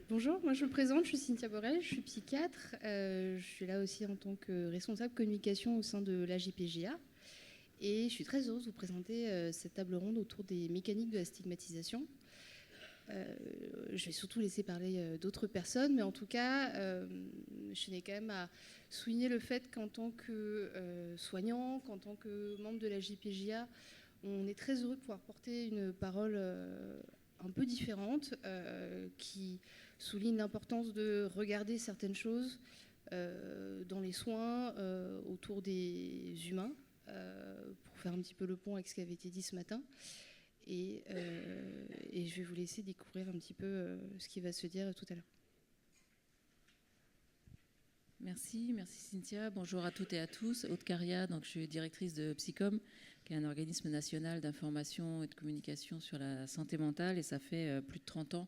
Bonjour, moi je me présente, je suis Cynthia Borel, je suis psychiatre. Je suis là aussi en tant que responsable communication au sein de l'AJPJA. Et je suis très heureuse de vous présenter cette table ronde autour des mécaniques de la stigmatisation. Je vais surtout laisser parler d'autres personnes, mais en tout cas, je tenais quand même à souligner le fait qu'en tant que soignant, qu'en tant que membre de la JPJA, on est très heureux de pouvoir porter une parole un peu différente, qui souligne l'importance de regarder certaines choses dans les soins autour des humains, pour faire un petit peu le pont avec ce qui avait été dit ce matin. Et je vais vous laisser découvrir un petit peu ce qui va se dire tout à l'heure. Merci Cynthia. Bonjour à toutes et à tous. Aude Caria, donc je suis directrice de Psycom, qui est un organisme national d'information et de communication sur la santé mentale. Et ça fait plus de 30 ans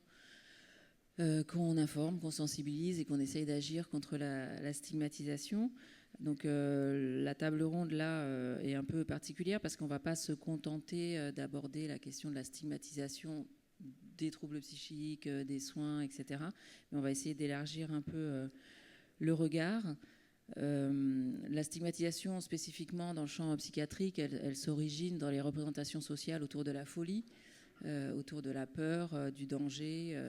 qu'on informe, qu'on sensibilise et qu'on essaye d'agir contre la stigmatisation. Donc la table ronde là est un peu particulière parce qu'on ne va pas se contenter d'aborder la question de la stigmatisation des troubles psychiques, des soins, etc. Mais on va essayer d'élargir un peu le regard. La stigmatisation spécifiquement dans le champ psychiatrique, elle s'origine dans les représentations sociales autour de la folie, autour de la peur, du danger,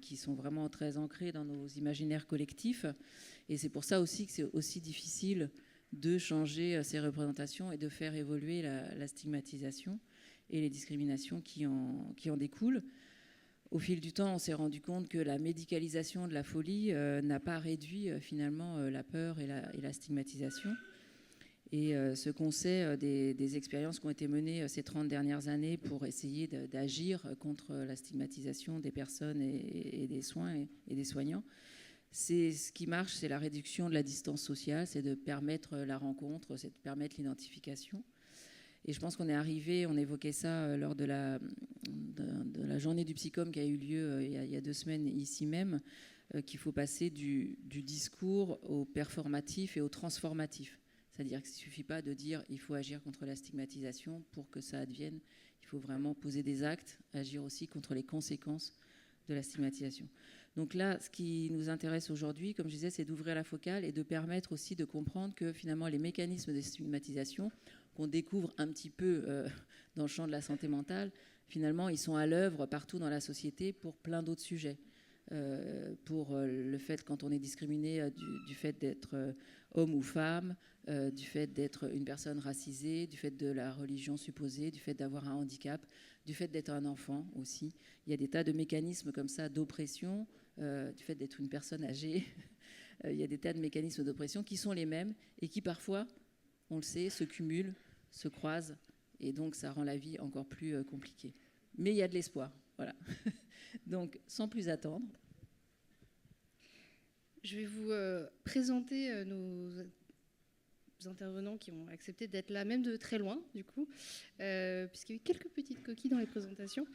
qui sont vraiment très ancrés dans nos imaginaires collectifs. Et c'est pour ça aussi que c'est aussi difficile de changer ces représentations et de faire évoluer la stigmatisation et les discriminations qui en découlent. Au fil du temps, on s'est rendu compte que la médicalisation de la folie n'a pas réduit finalement la peur et la stigmatisation. Et ce qu'on sait des expériences qui ont été menées ces 30 dernières années pour essayer d'agir contre la stigmatisation des personnes et des soins et des soignants, c'est ce qui marche, c'est la réduction de la distance sociale, c'est de permettre la rencontre, c'est de permettre l'identification. Et je pense qu'on est arrivé, on évoquait ça lors de la journée du Psycom qui a eu lieu il y a 2 semaines ici même, qu'il faut passer du discours au performatif et au transformatif. C'est-à-dire qu'il ne suffit pas de dire il faut agir contre la stigmatisation pour que ça advienne. Il faut vraiment poser des actes, agir aussi contre les conséquences de la stigmatisation. Donc là, ce qui nous intéresse aujourd'hui, comme je disais, c'est d'ouvrir la focale et de permettre aussi de comprendre que finalement les mécanismes de stigmatisation qu'on découvre un petit peu dans le champ de la santé mentale, finalement, ils sont à l'œuvre partout dans la société pour plein d'autres sujets. Pour le fait, quand on est discriminé du fait d'être homme ou femme, du fait d'être une personne racisée, du fait de la religion supposée, du fait d'avoir un handicap, du fait d'être un enfant aussi. Il y a des tas de mécanismes comme ça d'oppression, du fait d'être une personne âgée. Il y a des tas de mécanismes d'oppression qui sont les mêmes et qui parfois, on le sait, se cumulent, se croisent, et donc ça rend la vie encore plus compliquée. Mais il y a de l'espoir, voilà. Donc, sans plus attendre. Je vais vous présenter nos intervenants qui ont accepté d'être là, même de très loin, du coup, puisqu'il y a eu quelques petites coquilles dans les présentations.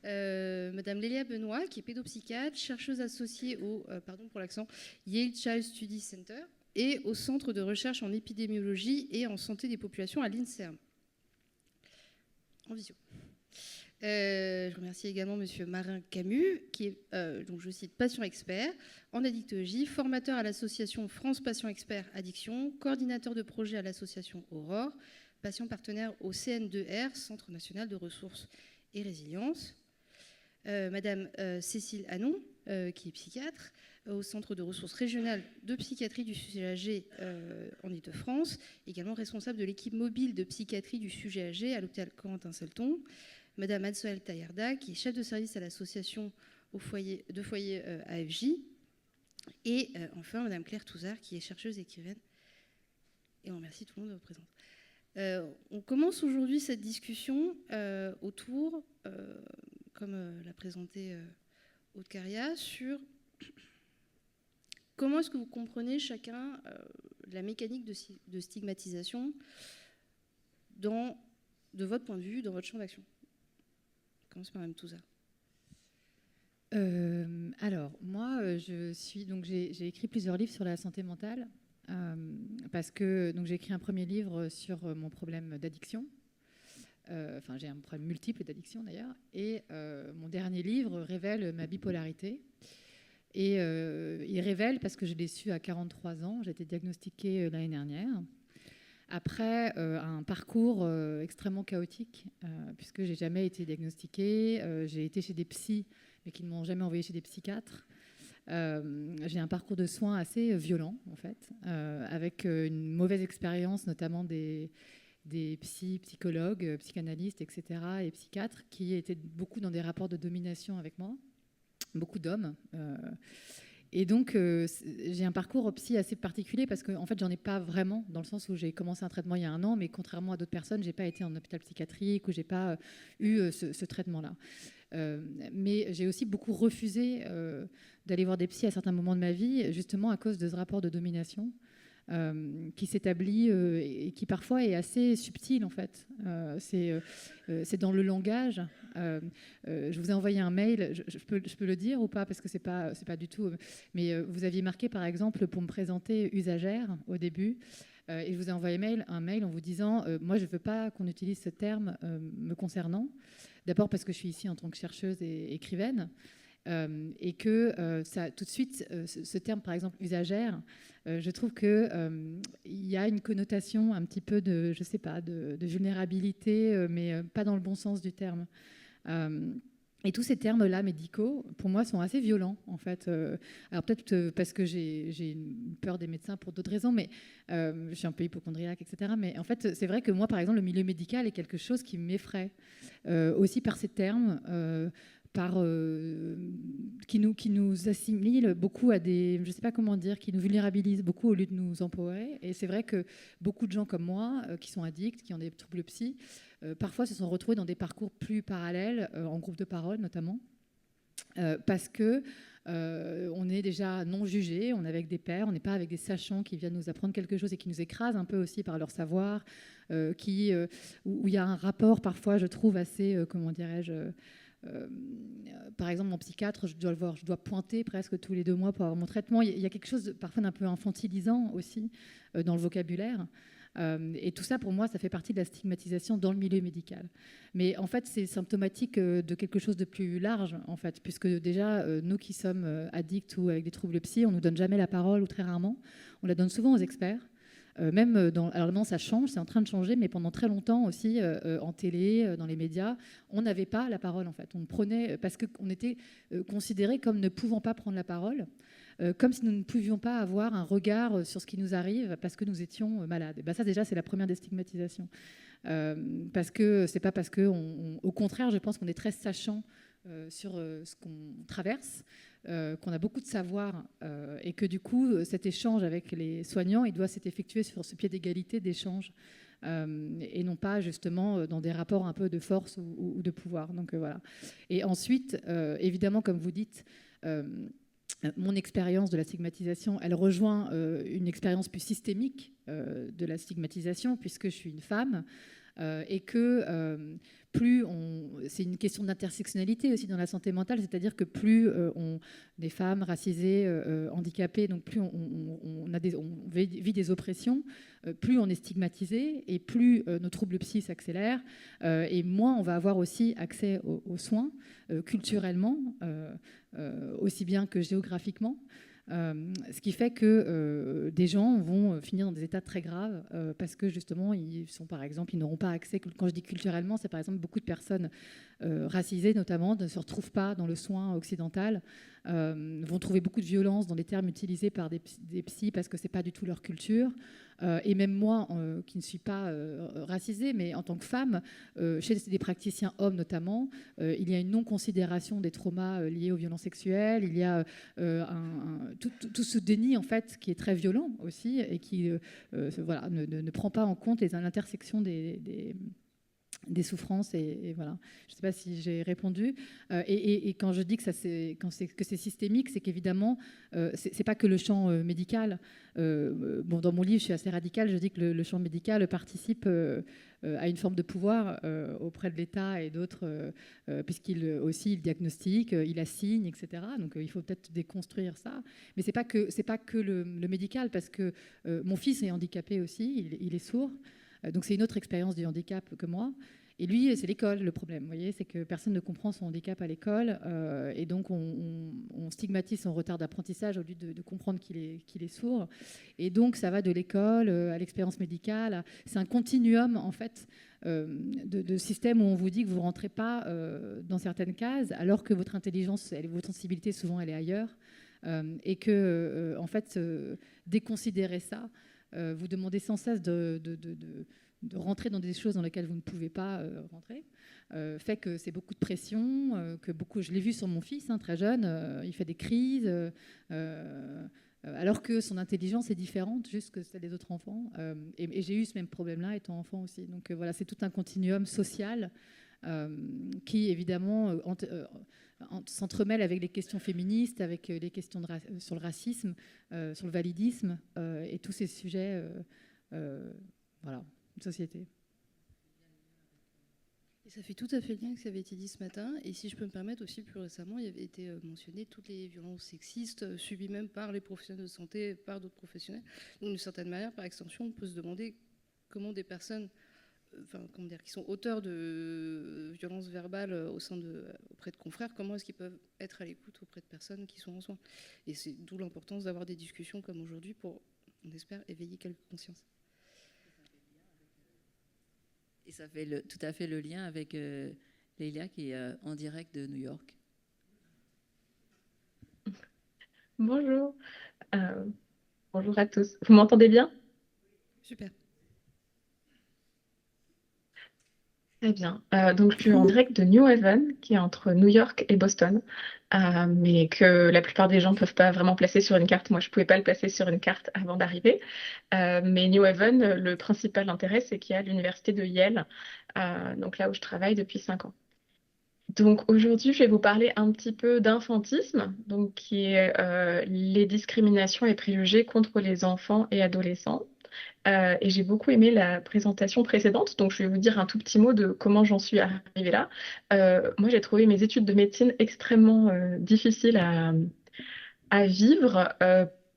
Madame Lélia Benoît, qui est pédopsychiatre, chercheuse associée au, pardon pour l'accent, Yale Child Study Center et au Centre de recherche en épidémiologie et en santé des populations à l'INSERM. En visio. Je remercie également Monsieur Marin Camus, qui est, donc je cite, patient expert en addictologie, formateur à l'association France Patient Expert Addiction, coordinateur de projet à l'association Aurore, patient partenaire au CN2R, Centre National de Ressources et Résilience. Madame Cécile Hanon, qui est psychiatre au Centre de ressources régionales de psychiatrie du sujet âgé en Île-de-France, également responsable de l'équipe mobile de psychiatrie du sujet âgé à l'hôpital Corentin-Selton. Madame Anne-Soël Tayarda, qui est chef de service à l'association foyer AFJ. Et enfin, Madame Claire Touzard, qui est chercheuse et écrivaine. Et on remercie tout le monde de vous présenter. On commence aujourd'hui cette discussion autour, comme l'a présenté Aude Caria, sur comment est-ce que vous comprenez chacun la mécanique de stigmatisation de votre point de vue, dans votre champ d'action. On commence par Mme Touzard. Alors, moi, j'ai écrit plusieurs livres sur la santé mentale parce que j'ai écrit un premier livre sur mon problème d'addiction. Enfin, j'ai un problème multiple d'addiction d'ailleurs. Et mon dernier livre révèle ma bipolarité. Et il révèle, parce que je l'ai su à 43 ans, j'ai été diagnostiquée l'année dernière, après un parcours extrêmement chaotique, puisque j'ai jamais été diagnostiquée, j'ai été chez des psys, mais qui ne m'ont jamais envoyée chez des psychiatres. J'ai un parcours de soins assez violent, en fait, avec une mauvaise expérience, notamment des psychologues, psychanalystes, etc., et psychiatres, qui étaient beaucoup dans des rapports de domination avec moi, beaucoup d'hommes. Et donc, j'ai un parcours psy assez particulier parce que, en fait, j'en ai pas vraiment, dans le sens où j'ai commencé un traitement il y a 1 an, mais contrairement à d'autres personnes, j'ai pas été en hôpital psychiatrique ou j'ai pas eu ce traitement-là. Mais j'ai aussi beaucoup refusé d'aller voir des psys à certains moments de ma vie, justement à cause de ce rapport de domination qui s'établit et qui parfois est assez subtil, en fait. C'est dans le langage. Je vous ai envoyé un mail, je peux le dire ou pas, parce que c'est pas du tout... Mais vous aviez marqué, par exemple, pour me présenter usagère au début, et je vous ai envoyé un mail en vous disant moi, je ne veux pas qu'on utilise ce terme me concernant. D'abord parce que je suis ici en tant que chercheuse et écrivaine, et que ça, tout de suite, ce terme, par exemple, usagère, je trouve qu'il y a une connotation un petit peu de, je sais pas, de vulnérabilité, mais pas dans le bon sens du terme. Et tous ces termes-là médicaux, pour moi, sont assez violents, en fait. Alors peut-être parce que j'ai une peur des médecins pour d'autres raisons, mais je suis un peu hypocondriaque, etc. Mais en fait, c'est vrai que moi, par exemple, le milieu médical est quelque chose qui m'effraie, aussi par ces termes, qui nous assimile beaucoup à des, je ne sais pas comment dire, qui nous vulnérabilise beaucoup au lieu de nous empowerer. Et c'est vrai que beaucoup de gens comme moi, qui sont addicts, qui ont des troubles psy, parfois se sont retrouvés dans des parcours plus parallèles, en groupe de parole notamment, parce que on est déjà non jugé, on est avec des pairs, on n'est pas avec des sachants qui viennent nous apprendre quelque chose et qui nous écrasent un peu aussi par leur savoir, où il y a un rapport parfois, je trouve, assez, comment dirais-je... par exemple, mon psychiatre, je dois pointer presque tous les 2 mois pour avoir mon traitement. Il y a quelque chose parfois d'un peu infantilisant aussi dans le vocabulaire. Et tout ça, pour moi, ça fait partie de la stigmatisation dans le milieu médical. Mais en fait, c'est symptomatique de quelque chose de plus large, en fait, puisque déjà, nous qui sommes addicts ou avec des troubles psy, on ne nous donne jamais la parole, ou très rarement. On la donne souvent aux experts. Alors maintenant, ça change, c'est en train de changer, mais pendant très longtemps aussi, en télé, dans les médias, on n'avait pas la parole, en fait. On prenait, parce qu'on était considérés comme ne pouvant pas prendre la parole, comme si nous ne pouvions pas avoir un regard sur ce qui nous arrive parce que nous étions malades. Et ben ça, déjà, c'est la première des stigmatisations. Parce que c'est pas parce que... au contraire, je pense qu'on est très sachant sur ce qu'on traverse, qu'on a beaucoup de savoir, et que du coup, cet échange avec les soignants, il doit s'effectuer sur ce pied d'égalité d'échange, et non pas justement dans des rapports un peu de force ou de pouvoir. Donc voilà. Et ensuite, évidemment, comme vous dites, mon expérience de la stigmatisation, elle rejoint une expérience plus systémique de la stigmatisation, puisque je suis une femme, et que c'est une question d'intersectionnalité aussi dans la santé mentale, c'est-à-dire que plus des femmes racisées, handicapées, donc plus on vit des oppressions, plus on est stigmatisé et plus nos troubles psy s'accélèrent, et moins on va avoir aussi accès aux soins culturellement, aussi bien que géographiquement. Ce qui fait que des gens vont finir dans des états très graves parce que justement ils n'auront pas accès. Quand je dis culturellement, c'est par exemple beaucoup de personnes racisées notamment ne se retrouvent pas dans le soin occidental, vont trouver beaucoup de violence dans les termes utilisés par des psys parce que c'est pas du tout leur culture. Et même moi, qui ne suis pas racisée, mais en tant que femme, chez des praticiens hommes notamment, il y a une non-considération des traumas liés aux violences sexuelles. Il y a tout ce déni, en fait, qui est très violent aussi et qui ne prend pas en compte l'intersection des souffrances, et voilà. Je ne sais pas si j'ai répondu. Et quand je dis que c'est systémique, c'est qu'évidemment, c'est pas que le champ médical. Dans mon livre, je suis assez radicale. Je dis que le champ médical participe à une forme de pouvoir auprès de l'État et d'autres, puisqu'il aussi il diagnostique, il assigne, etc. Donc il faut peut-être déconstruire ça. Mais c'est pas que le médical, parce que mon fils est handicapé aussi. Il est sourd. Donc c'est une autre expérience du handicap que moi. Et lui, c'est l'école le problème. Vous voyez, c'est que personne ne comprend son handicap à l'école, et donc on stigmatise son retard d'apprentissage au lieu de comprendre qu'il est sourd. Et donc ça va de l'école à l'expérience médicale. C'est un continuum en fait de systèmes où on vous dit que vous ne rentrez pas dans certaines cases, alors que votre intelligence, votre sensibilité souvent elle est ailleurs, et que en fait déconsidérer ça, vous demandez sans cesse de rentrer dans des choses dans lesquelles vous ne pouvez pas rentrer, fait que c'est beaucoup de pression, je l'ai vu sur mon fils, très jeune, il fait des crises, alors que son intelligence est différente juste que celle des autres enfants. Et j'ai eu ce même problème-là étant enfant aussi. Donc voilà, c'est tout un continuum social qui évidemment s'entremêle avec les questions féministes, avec les questions sur le racisme, sur le validisme, et tous ces sujets, voilà. Société. Et ça fait tout à fait le lien avec ce qui avait été dit ce matin. Et si je peux me permettre aussi, plus récemment, il avait été mentionné toutes les violences sexistes subies même par les professionnels de santé, par d'autres professionnels. Donc d'une certaine manière, par extension, on peut se demander comment des personnes qui sont auteurs de violences verbales auprès de confrères, comment est-ce qu'ils peuvent être à l'écoute auprès de personnes qui sont en soins. Et c'est d'où l'importance d'avoir des discussions comme aujourd'hui pour, on espère, éveiller quelques consciences. Et ça fait tout à fait le lien avec Leïla qui est en direct de New York. Bonjour. Bonjour à tous. Vous m'entendez bien? Super. Très bien. Donc, je suis en direct de New Haven, qui est entre New York et Boston, mais que la plupart des gens ne peuvent pas vraiment placer sur une carte. Moi, je ne pouvais pas le placer sur une carte avant d'arriver. Mais New Haven, le principal intérêt, c'est qu'il y a l'université de Yale, donc là où je travaille depuis 5 ans. Donc aujourd'hui, je vais vous parler un petit peu d'infantisme, donc qui est les discriminations et préjugés contre les enfants et adolescents. Et j'ai beaucoup aimé la présentation précédente, donc je vais vous dire un tout petit mot de comment j'en suis arrivée là. Moi, j'ai trouvé mes études de médecine extrêmement difficiles à vivre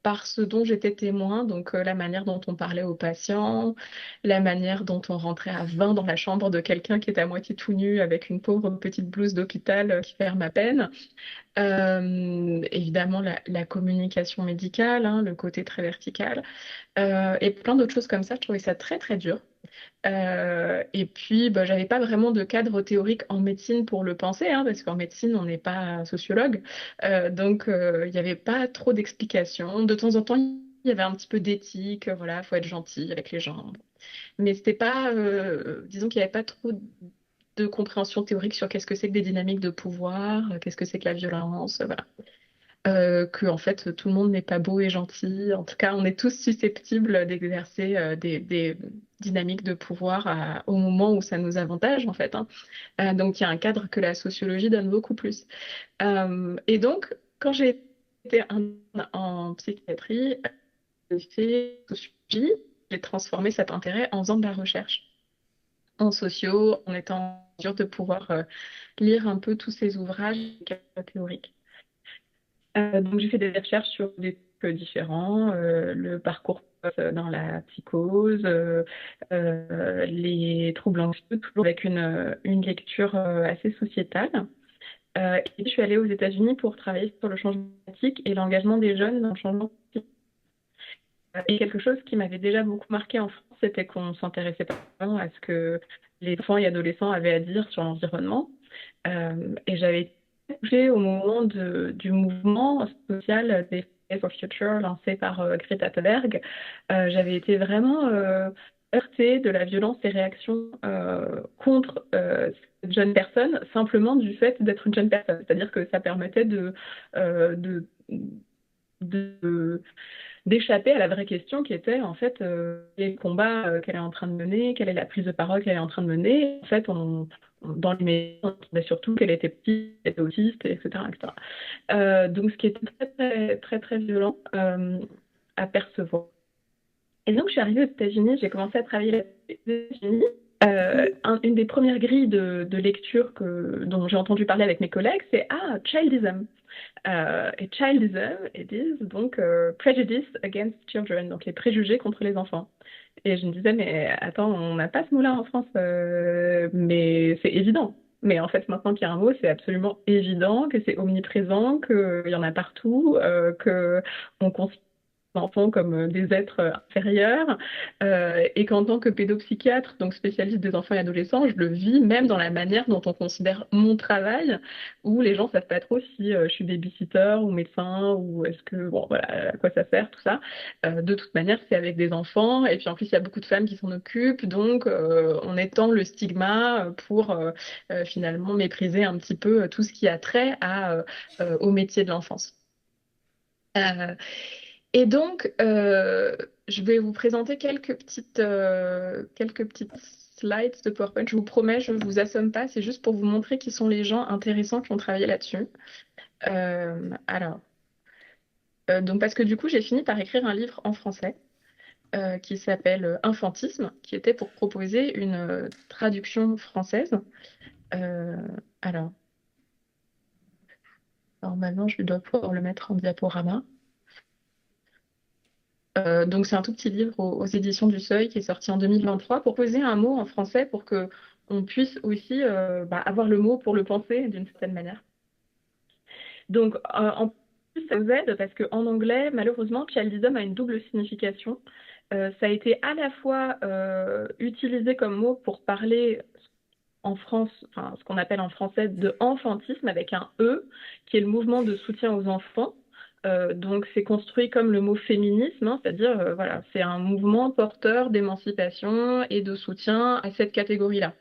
par ce dont j'étais témoin, donc la manière dont on parlait aux patients, la manière dont on rentrait à 20 dans la chambre de quelqu'un qui était à moitié tout nu avec une pauvre petite blouse d'hôpital qui ferme à peine. Évidemment, la communication médicale, le côté très vertical, et plein d'autres choses comme ça. Je trouvais ça très, très dur. Et puis, j'avais pas vraiment de cadre théorique en médecine pour le penser, parce qu'en médecine, on n'est pas sociologue. Donc, il n'y avait pas trop d'explications. De temps en temps, il y avait un petit peu d'éthique. Voilà, faut être gentil avec les gens. Mais c'était pas, disons qu'il n'y avait pas trop de compréhension théorique sur qu'est-ce que c'est que des dynamiques de pouvoir, qu'est-ce que c'est que la violence, voilà. Que en fait tout le monde n'est pas beau et gentil. En tout cas, on est tous susceptibles d'exercer des dynamiques de pouvoir au moment où ça nous avantage en fait. Donc il y a un cadre que la sociologie donne beaucoup plus. Et donc quand j'ai été en psychiatrie, j'ai fait sociologie, j'ai transformé cet intérêt en faisant de la recherche en sociaux, en étant en mesure de pouvoir lire un peu tous ces ouvrages théoriques. Donc, j'ai fait des recherches sur des trucs différents, le parcours dans la psychose, les troubles anxieux, toujours avec une lecture assez sociétale. Et je suis allée aux États-Unis pour travailler sur le changement climatique et l'engagement des jeunes dans le changement climatique. Et quelque chose qui m'avait déjà beaucoup marqué en France, c'était qu'on ne s'intéressait pas vraiment à ce que les enfants et adolescents avaient à dire sur l'environnement. Et j'avais touché au moment du mouvement social des Fridays for Future lancé par Greta Thunberg. J'avais été vraiment heurtée de la violence et réactions contre cette jeune personne, simplement du fait d'être une jeune personne. C'est-à-dire que ça permettait d'échapper à la vraie question qui était en fait les combats qu'elle est en train de mener, quelle est la prise de parole qu'elle est en train de mener. En fait, dans les médias, on entendait surtout qu'elle était petite, qu'elle était autiste, etc. etc. Donc, ce qui était très, très, très, très violent à percevoir. Et donc, je suis arrivée aux États-Unis, j'ai commencé à travailler aux États-Unis. Une des premières grilles de lecture dont j'ai entendu parler avec mes collègues, c'est childism. Et childism, it is donc prejudice against children, donc les préjugés contre les enfants. Et je me disais, mais attends, on n'a pas ce mot-là en France, mais c'est évident. Mais en fait, maintenant qu'il y a un mot, c'est absolument évident que c'est omniprésent, qu'il y en a partout, que on considère les enfants comme des êtres inférieurs, et qu'en tant que pédopsychiatre, donc spécialiste des enfants et adolescents, je le vis même dans la manière dont on considère mon travail, où les gens savent pas trop si je suis babysitter ou médecin, ou est-ce que, bon, voilà, à quoi ça sert, tout ça. De toute manière, c'est avec des enfants, et puis en plus, il y a beaucoup de femmes qui s'en occupent, donc on étend le stigma pour finalement mépriser un petit peu tout ce qui a trait au métier de l'enfance. Euh, et donc, je vais vous présenter quelques petites slides de PowerPoint. Je vous promets, je ne vous assomme pas, c'est juste pour vous montrer qui sont les gens intéressants qui ont travaillé là-dessus. Alors, donc parce que du coup, j'ai fini par écrire un livre en français qui s'appelle Infantisme, qui était pour proposer une traduction française. Euh, alors, normalement, je dois pouvoir le mettre en diaporama. Donc, c'est un tout petit livre aux éditions du Seuil qui est sorti en 2023 pour poser un mot en français pour que on puisse aussi avoir le mot pour le penser d'une certaine manière. Donc, en plus, ça vous aide parce qu'en anglais, malheureusement, childism a une double signification. Ça a été à la fois utilisé comme mot pour parler en France, enfin, ce qu'on appelle en français de enfantisme avec un E, qui est le mouvement de soutien aux enfants. Donc c'est construit comme le mot féminisme, hein, c'est-à-dire voilà, c'est un mouvement porteur d'émancipation et de soutien à cette catégorie-là.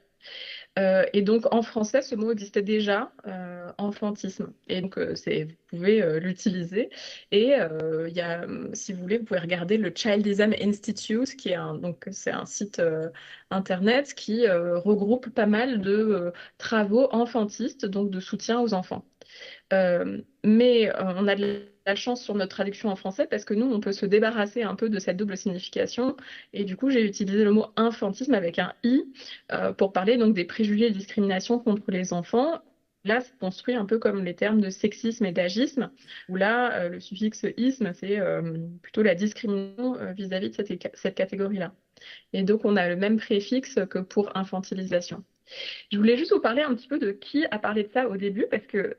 Et donc en français, ce mot existait déjà, enfantisme. Et donc vous pouvez l'utiliser. Et il y a, si vous voulez, vous pouvez regarder le Childism Institute, qui est donc c'est un site internet qui regroupe pas mal de travaux enfantistes, donc de soutien aux enfants. Mais on a de la chance sur notre traduction en français parce que nous, on peut se débarrasser un peu de cette double signification. Et du coup, j'ai utilisé le mot infantisme avec un i pour parler donc des préjugés et discriminations contre les enfants. Là, c'est construit un peu comme les termes de sexisme et d'agisme, où là, le suffixe isme, c'est plutôt la discrimination vis-à-vis de cette catégorie-là. Et donc, on a le même préfixe que pour infantilisation. Je voulais juste vous parler un petit peu de qui a parlé de ça au début, parce que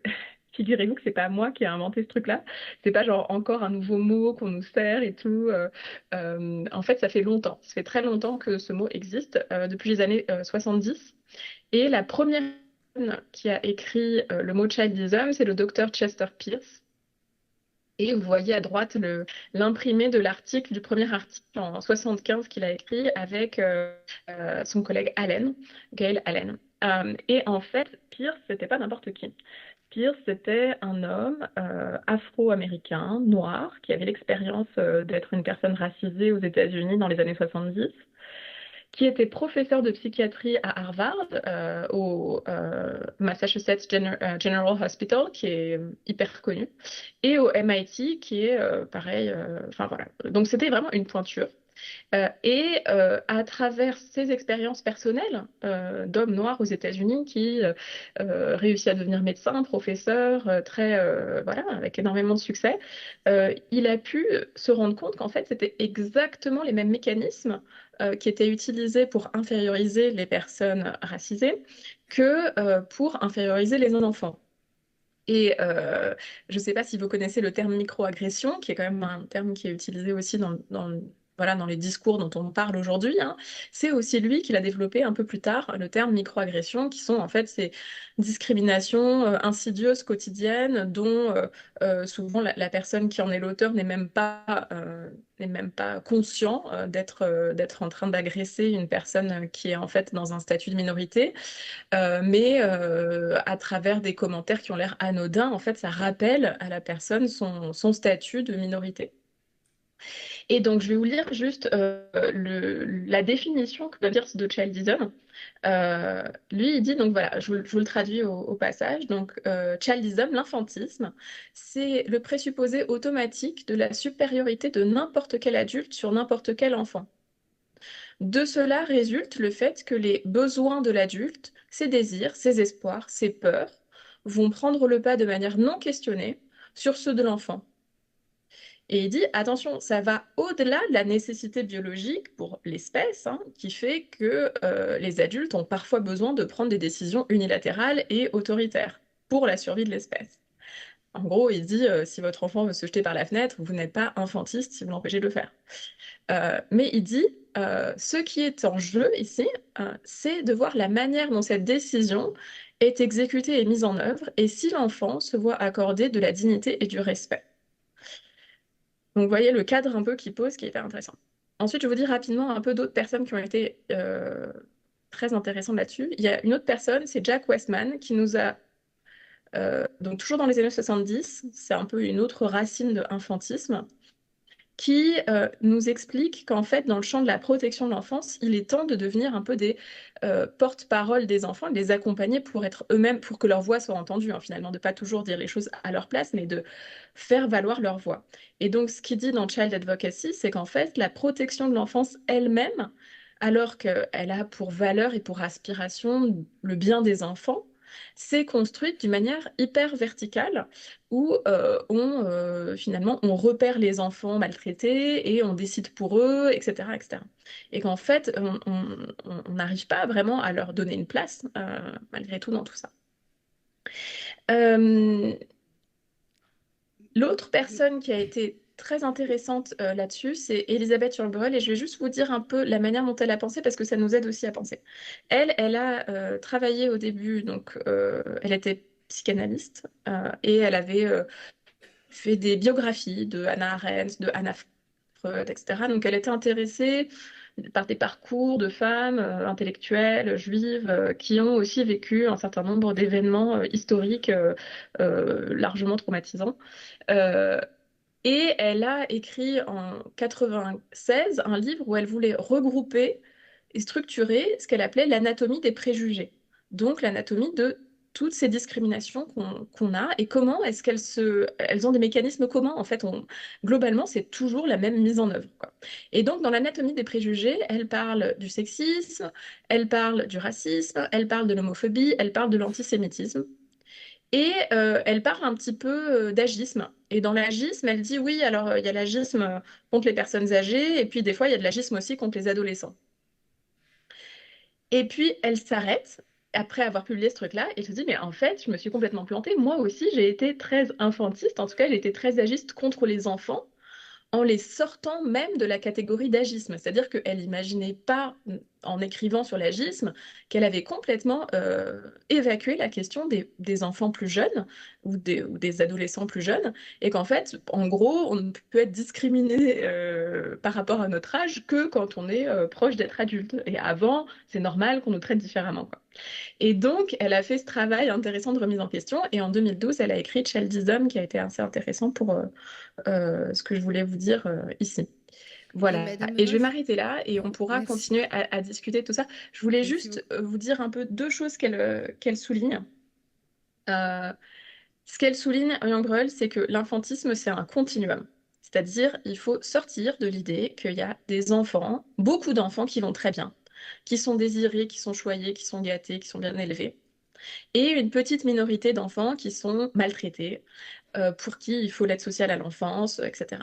figurez-vous que c'est pas moi qui ai inventé ce truc-là. C'est pas genre encore un nouveau mot qu'on nous sert et tout. En fait, ça fait longtemps. Ça fait très longtemps que ce mot existe, depuis les années 70. Et la première personne qui a écrit le mot childism, c'est le docteur Chester Pierce. Et vous voyez à droite l'imprimé de l'article, du premier article en 75 qu'il a écrit avec son collègue Allen, Gail Allen. Et en fait, Pierce, c'était pas n'importe qui. Pierce, c'était un homme afro-américain, noir, qui avait l'expérience d'être une personne racisée aux États-Unis dans les années 70, qui était professeur de psychiatrie à Harvard, au Massachusetts General Hospital, qui est hyper connu, et au MIT, qui est pareil. Enfin voilà. Donc c'était vraiment une pointure. À travers ses expériences personnelles d'homme noir aux États-Unis qui réussit à devenir médecin, professeur, voilà, avec énormément de succès, il a pu se rendre compte qu'en fait, c'était exactement les mêmes mécanismes qui étaient utilisés pour inférioriser les personnes racisées que pour inférioriser les non-enfants. Et je ne sais pas si vous connaissez le terme microagression, qui est quand même un terme qui est utilisé aussi voilà, dans les discours dont on parle aujourd'hui, hein. C'est aussi lui qui l'a développé un peu plus tard, le terme microagression, qui sont en fait ces discriminations insidieuses quotidiennes dont souvent la personne qui en est l'auteur n'est même pas conscient d'être en train d'agresser une personne qui est en fait dans un statut de minorité. Mais à travers des commentaires qui ont l'air anodins, en fait, ça rappelle à la personne son statut de minorité. Et donc, je vais vous lire juste la définition que va dire de childism. Lui, il dit, donc voilà, je vous le traduis au passage. Donc, childism, l'infantisme, c'est le présupposé automatique de la supériorité de n'importe quel adulte sur n'importe quel enfant. De cela résulte le fait que les besoins de l'adulte, ses désirs, ses espoirs, ses peurs, vont prendre le pas de manière non questionnée sur ceux de l'enfant. Et il dit, attention, ça va au-delà de la nécessité biologique pour l'espèce, hein, qui fait que les adultes ont parfois besoin de prendre des décisions unilatérales et autoritaires pour la survie de l'espèce. En gros, il dit, si votre enfant veut se jeter par la fenêtre, vous n'êtes pas infantiste si vous l'empêchez de le faire. Mais il dit, ce qui est en jeu ici, c'est de voir la manière dont cette décision est exécutée et mise en œuvre, et si l'enfant se voit accorder de la dignité et du respect. Donc, vous voyez le cadre un peu qu'il pose, qui est hyper intéressant. Ensuite, je vous dis rapidement un peu d'autres personnes qui ont été très intéressantes là-dessus. Il y a une autre personne, c'est Jack Westman, qui nous a... donc, toujours dans les années 70, c'est un peu une autre racine de infantisme, qui nous explique qu'en fait, dans le champ de la protection de l'enfance, il est temps de devenir un peu des porte-parole des enfants, de les accompagner pour être eux-mêmes, pour que leur voix soit entendue, hein, finalement, de pas toujours dire les choses à leur place, mais de faire valoir leur voix. Et donc, ce qu'il dit dans Child Advocacy, c'est qu'en fait, la protection de l'enfance elle-même, alors qu'elle a pour valeur et pour aspiration le bien des enfants, c'est construite d'une manière hyper verticale où finalement on repère les enfants maltraités et on décide pour eux, etc., etc. Et qu'en fait, on n'arrive pas vraiment à leur donner une place, malgré tout, dans tout ça. L'autre personne qui a été très intéressante là-dessus, c'est Elisabeth Hurlbrel, et je vais juste vous dire un peu la manière dont elle a pensé, parce que ça nous aide aussi à penser. Elle a travaillé au début, donc elle était psychanalyste, et elle avait fait des biographies de Hannah Arendt, de Anna Freud, etc. Donc elle était intéressée par des parcours de femmes intellectuelles, juives, qui ont aussi vécu un certain nombre d'événements historiques largement traumatisants. Euh, et elle a écrit en 96 un livre où elle voulait regrouper et structurer ce qu'elle appelait l'anatomie des préjugés. Donc l'anatomie de toutes ces discriminations qu'on a et comment est-ce elles ont des mécanismes communs. En fait, globalement, c'est toujours la même mise en œuvre, quoi. Et donc, dans l'anatomie des préjugés, elle parle du sexisme, elle parle du racisme, elle parle de l'homophobie, elle parle de l'antisémitisme. Et elle parle un petit peu d'agisme. Et dans l'agisme, elle dit oui, alors il y a l'agisme contre les personnes âgées, et puis des fois, il y a de l'agisme aussi contre les adolescents. Et puis, elle s'arrête après avoir publié ce truc-là et se dit, mais en fait, je me suis complètement plantée. Moi aussi, j'ai été très infantiste, en tout cas, j'ai été très agiste contre les enfants, en les sortant même de la catégorie d'agisme. C'est-à-dire qu'elle n'imaginait pas, en écrivant sur l'agisme, qu'elle avait complètement évacué la question des enfants plus jeunes ou des adolescents plus jeunes, et qu'en fait, en gros, on ne peut être discriminé par rapport à notre âge que quand on est proche d'être adulte. Et avant, c'est normal qu'on nous traite différemment, quoi. Et donc, elle a fait ce travail intéressant de remise en question. Et en 2012, elle a écrit Childism, qui a été assez intéressant pour ce que je voulais vous dire ici. Et Voilà. Madame Et je vais Meuf, m'arrêter là et on pourra merci. continuer à discuter de tout ça. Je voulais Merci juste beaucoup. vous dire un peu deux choses qu'elle souligne. Ce qu'elle souligne, Young Bruel, c'est que l'infantisme, c'est un continuum. C'est-à-dire, il faut sortir de l'idée qu'il y a des enfants, beaucoup d'enfants qui vont très bien, qui sont désirés, qui sont choyés, qui sont gâtés, qui sont bien élevés, et une petite minorité d'enfants qui sont maltraités, pour qui il faut l'aide sociale à l'enfance, etc.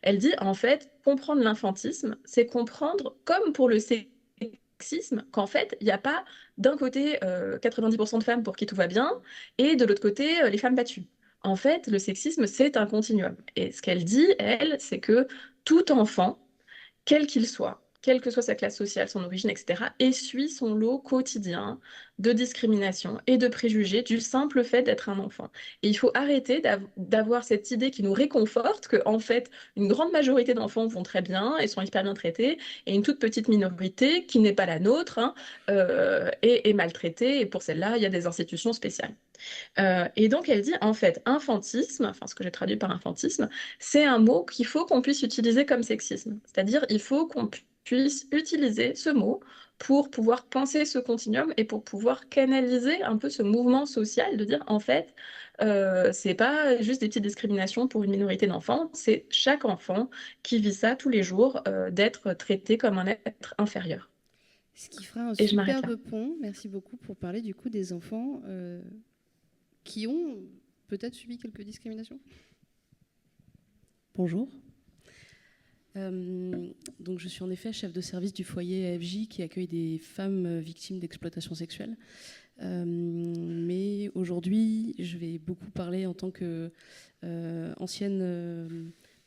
Elle dit, en fait, comprendre l'infantisme, c'est comprendre, comme pour le sexisme, qu'en fait, il n'y a pas d'un côté 90% de femmes pour qui tout va bien, et de l'autre côté, les femmes battues. En fait, le sexisme, c'est un continuum. Et ce qu'elle dit, elle, c'est que tout enfant, quel qu'il soit, quelle que soit sa classe sociale, son origine, etc., essuie son lot quotidien de discrimination et de préjugés du simple fait d'être un enfant. Et il faut arrêter d'avoir cette idée qui nous réconforte que, en fait, une grande majorité d'enfants vont très bien et sont hyper bien traités, et une toute petite minorité, qui n'est pas la nôtre, hein, est maltraitée, et pour celle-là, il y a des institutions spéciales. Et donc elle dit, en fait, infantisme, enfin ce que j'ai traduit par infantisme, c'est un mot qu'il faut qu'on puisse utiliser comme sexisme. C'est-à-dire, il faut qu'on puisse utiliser ce mot pour pouvoir penser ce continuum et pour pouvoir canaliser un peu ce mouvement social de dire, en fait, c'est pas juste des petites discriminations pour une minorité d'enfants, c'est chaque enfant qui vit ça tous les jours, d'être traité comme un être inférieur. Ce qui fera un Et je m'arrête là. superbe pont, merci beaucoup, pour parler du coup des enfants qui ont peut-être subi quelques discriminations. Bonjour. Donc je suis en effet chef de service du foyer AFJ qui accueille des femmes victimes d'exploitation sexuelle. Mais aujourd'hui, je vais beaucoup parler en tant qu'ancienne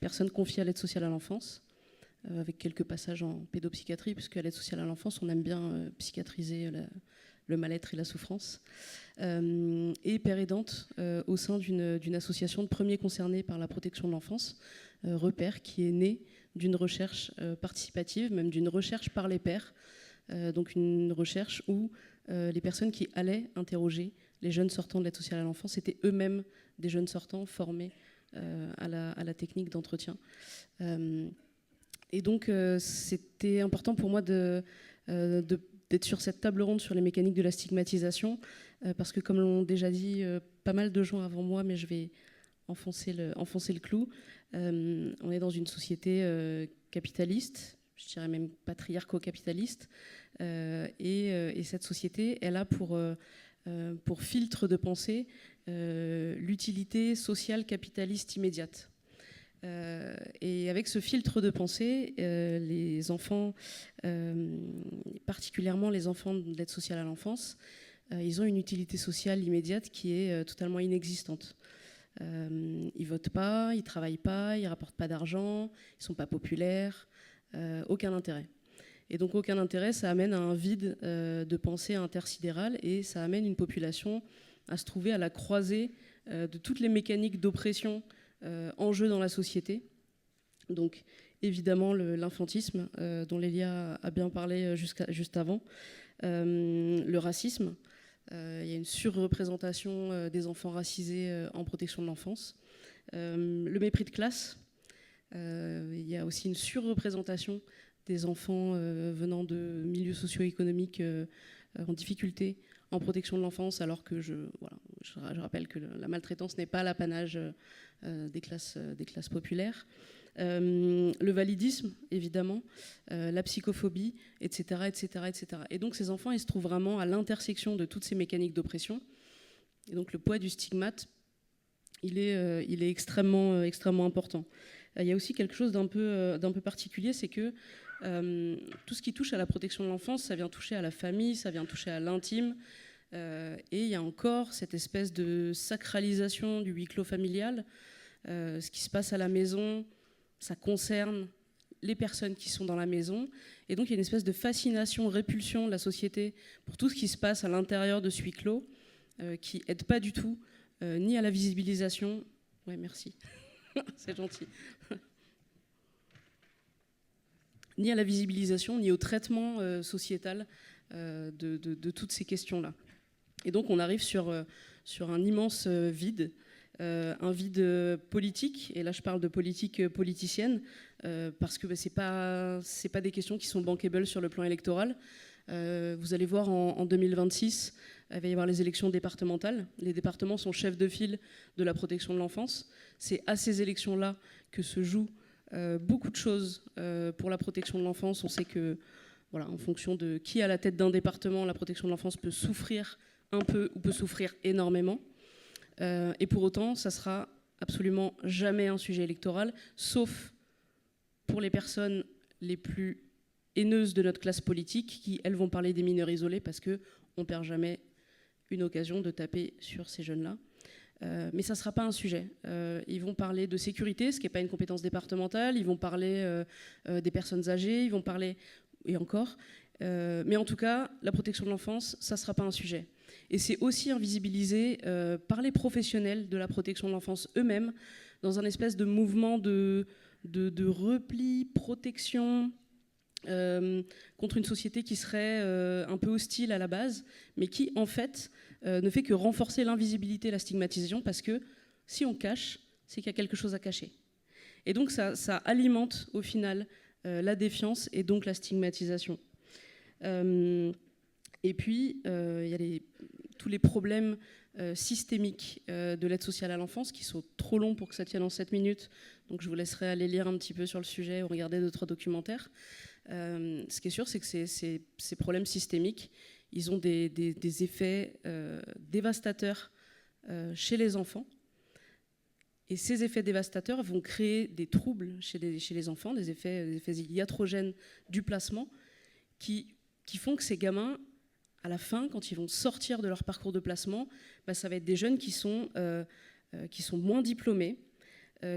personne confiée à l'aide sociale à l'enfance, avec quelques passages en pédopsychiatrie, puisque à l'aide sociale à l'enfance, on aime bien psychiatriser le mal-être et la souffrance. Et père aidante au sein d'une association de premiers concernés par la protection de l'enfance, Repère, qui est née d'une recherche participative, même d'une recherche par les pairs, donc une recherche où les personnes qui allaient interroger les jeunes sortants de l'aide sociale à l'enfance étaient eux-mêmes des jeunes sortants formés à la technique d'entretien. Et donc c'était important pour moi d'être sur cette table ronde sur les mécaniques de la stigmatisation, parce que comme l'ont déjà dit pas mal de gens avant moi, mais je vais enfoncer le clou, on est dans une société capitaliste, je dirais même patriarco-capitaliste, et cette société, elle a pour filtre de pensée l'utilité sociale capitaliste immédiate. Et avec ce filtre de pensée, les enfants, particulièrement les enfants de l'aide sociale à l'enfance, ils ont une utilité sociale immédiate qui est totalement inexistante. Ils votent pas, ils travaillent pas, ils rapportent pas d'argent, ils sont pas populaires, aucun intérêt. Et donc aucun intérêt, ça amène à un vide de pensée intersidéral et ça amène une population à se trouver à la croisée de toutes les mécaniques d'oppression en jeu dans la société. Donc évidemment l'infantisme dont Lélia a bien parlé juste avant, le racisme. Il y a une surreprésentation des enfants racisés en protection de l'enfance. Le mépris de classe. Il y a aussi une surreprésentation des enfants venant de milieux socio-économiques en difficulté en protection de l'enfance, alors que je rappelle que la maltraitance n'est pas l'apanage des classes populaires. Le validisme, évidemment, la psychophobie, etc., etc., etc. Et donc ces enfants, ils se trouvent vraiment à l'intersection de toutes ces mécaniques d'oppression. Et donc le poids du stigmate, il est extrêmement important. Il y a aussi quelque chose d'un peu particulier, c'est que tout ce qui touche à la protection de l'enfance, ça vient toucher à la famille, ça vient toucher à l'intime. Et il y a encore cette espèce de sacralisation du huis clos familial. Ce qui se passe à la maison, ça concerne les personnes qui sont dans la maison. Et donc il y a une espèce de fascination, répulsion de la société pour tout ce qui se passe à l'intérieur de ce huis clos, qui n'aide pas du tout ni à la visibilisation. Ouais, merci. C'est gentil. Ni à la visibilisation, ni au traitement sociétal de toutes ces questions-là. Et donc on arrive sur un immense vide, un vide politique, et là je parle de politique politicienne, parce que c'est pas des questions qui sont bankable sur le plan électoral. Vous allez voir en 2026, il va y avoir les élections départementales. Les départements sont chefs de file de la protection de l'enfance. C'est à ces élections-là que se jouent beaucoup de choses pour la protection de l'enfance. On sait que, voilà, en fonction de qui est à la tête d'un département, la protection de l'enfance peut souffrir un peu ou peut souffrir énormément. Et pour autant, ça sera absolument jamais un sujet électoral, sauf pour les personnes les plus haineuses de notre classe politique qui, elles, vont parler des mineurs isolés parce qu'on ne perd jamais une occasion de taper sur ces jeunes-là. Mais ça ne sera pas un sujet. Ils vont parler de sécurité, ce qui n'est pas une compétence départementale, ils vont parler des personnes âgées, ils vont parler, et encore, mais en tout cas, la protection de l'enfance, ça ne sera pas un sujet. Et c'est aussi invisibilisé par les professionnels de la protection de l'enfance eux-mêmes, dans un espèce de mouvement de repli, protection, contre une société qui serait un peu hostile à la base, mais qui, en fait, ne fait que renforcer l'invisibilité et la stigmatisation, parce que si on cache, c'est qu'il y a quelque chose à cacher. Et donc ça alimente, au final, la défiance et donc la stigmatisation. Et puis, il y a tous les problèmes systémiques de l'aide sociale à l'enfance qui sont trop longs pour que ça tienne en 7 minutes. Donc je vous laisserai aller lire un petit peu sur le sujet ou regarder 2-3 documentaires. Ce qui est sûr, c'est que ces problèmes systémiques, ils ont des effets dévastateurs chez les enfants Et ces effets dévastateurs vont créer des troubles chez les enfants, des effets iatrogènes du placement, qui font que ces gamins, à la fin, quand ils vont sortir de leur parcours de placement, ça va être des jeunes qui sont moins diplômés,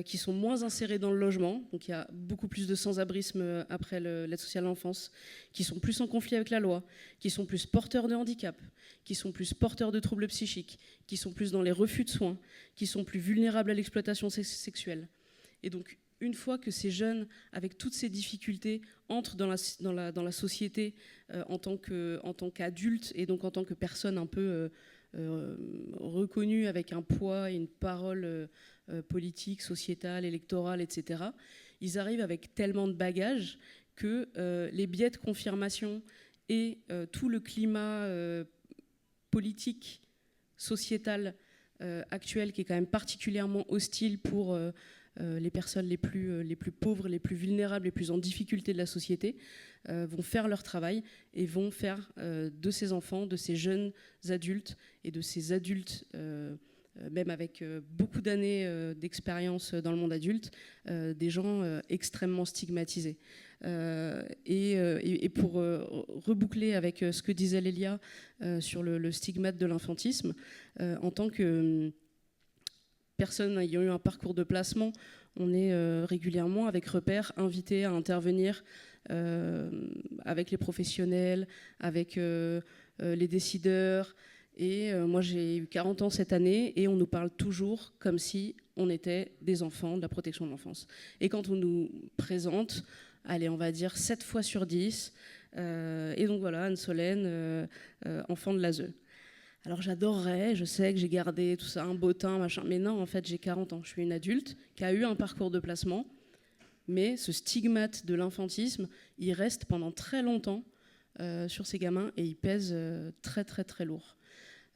qui sont moins insérés dans le logement, donc il y a beaucoup plus de sans-abrisme après l'aide sociale à l'enfance, qui sont plus en conflit avec la loi, qui sont plus porteurs de handicap, qui sont plus porteurs de troubles psychiques, qui sont plus dans les refus de soins, qui sont plus vulnérables à l'exploitation sexuelle. Et donc, une fois que ces jeunes, avec toutes ces difficultés, entrent dans la société en tant qu'adultes et donc en tant que personnes un peu reconnues avec un poids et une parole politique, sociétale, électorale, etc., ils arrivent avec tellement de bagages que les biais de confirmation et tout le climat politique, sociétal actuel, qui est quand même particulièrement hostile pour les personnes les plus pauvres, les plus vulnérables, les plus en difficulté de la société, vont faire leur travail et vont faire de ces enfants, de ces jeunes adultes et de ces adultes même avec beaucoup d'années d'expérience dans le monde adulte, des gens extrêmement stigmatisés. Et pour reboucler avec ce que disait Lélia sur le stigmate de l'infantisme, en tant que personne ayant eu un parcours de placement, on est régulièrement avec Repère invité à intervenir avec les professionnels, avec les décideurs. Et moi, j'ai eu 40 ans cette année et on nous parle toujours comme si on était des enfants de la protection de l'enfance. Et quand on nous présente, allez, on va dire 7 fois sur 10, et donc voilà, Anne Solène, enfant de l'ASE. Alors j'adorerais, je sais que j'ai gardé tout ça, un beau teint, machin, mais non, en fait, j'ai 40 ans. Je suis une adulte qui a eu un parcours de placement, mais ce stigmate de l'infantisme, il reste pendant très longtemps sur ces gamins et il pèse très, très, très lourd.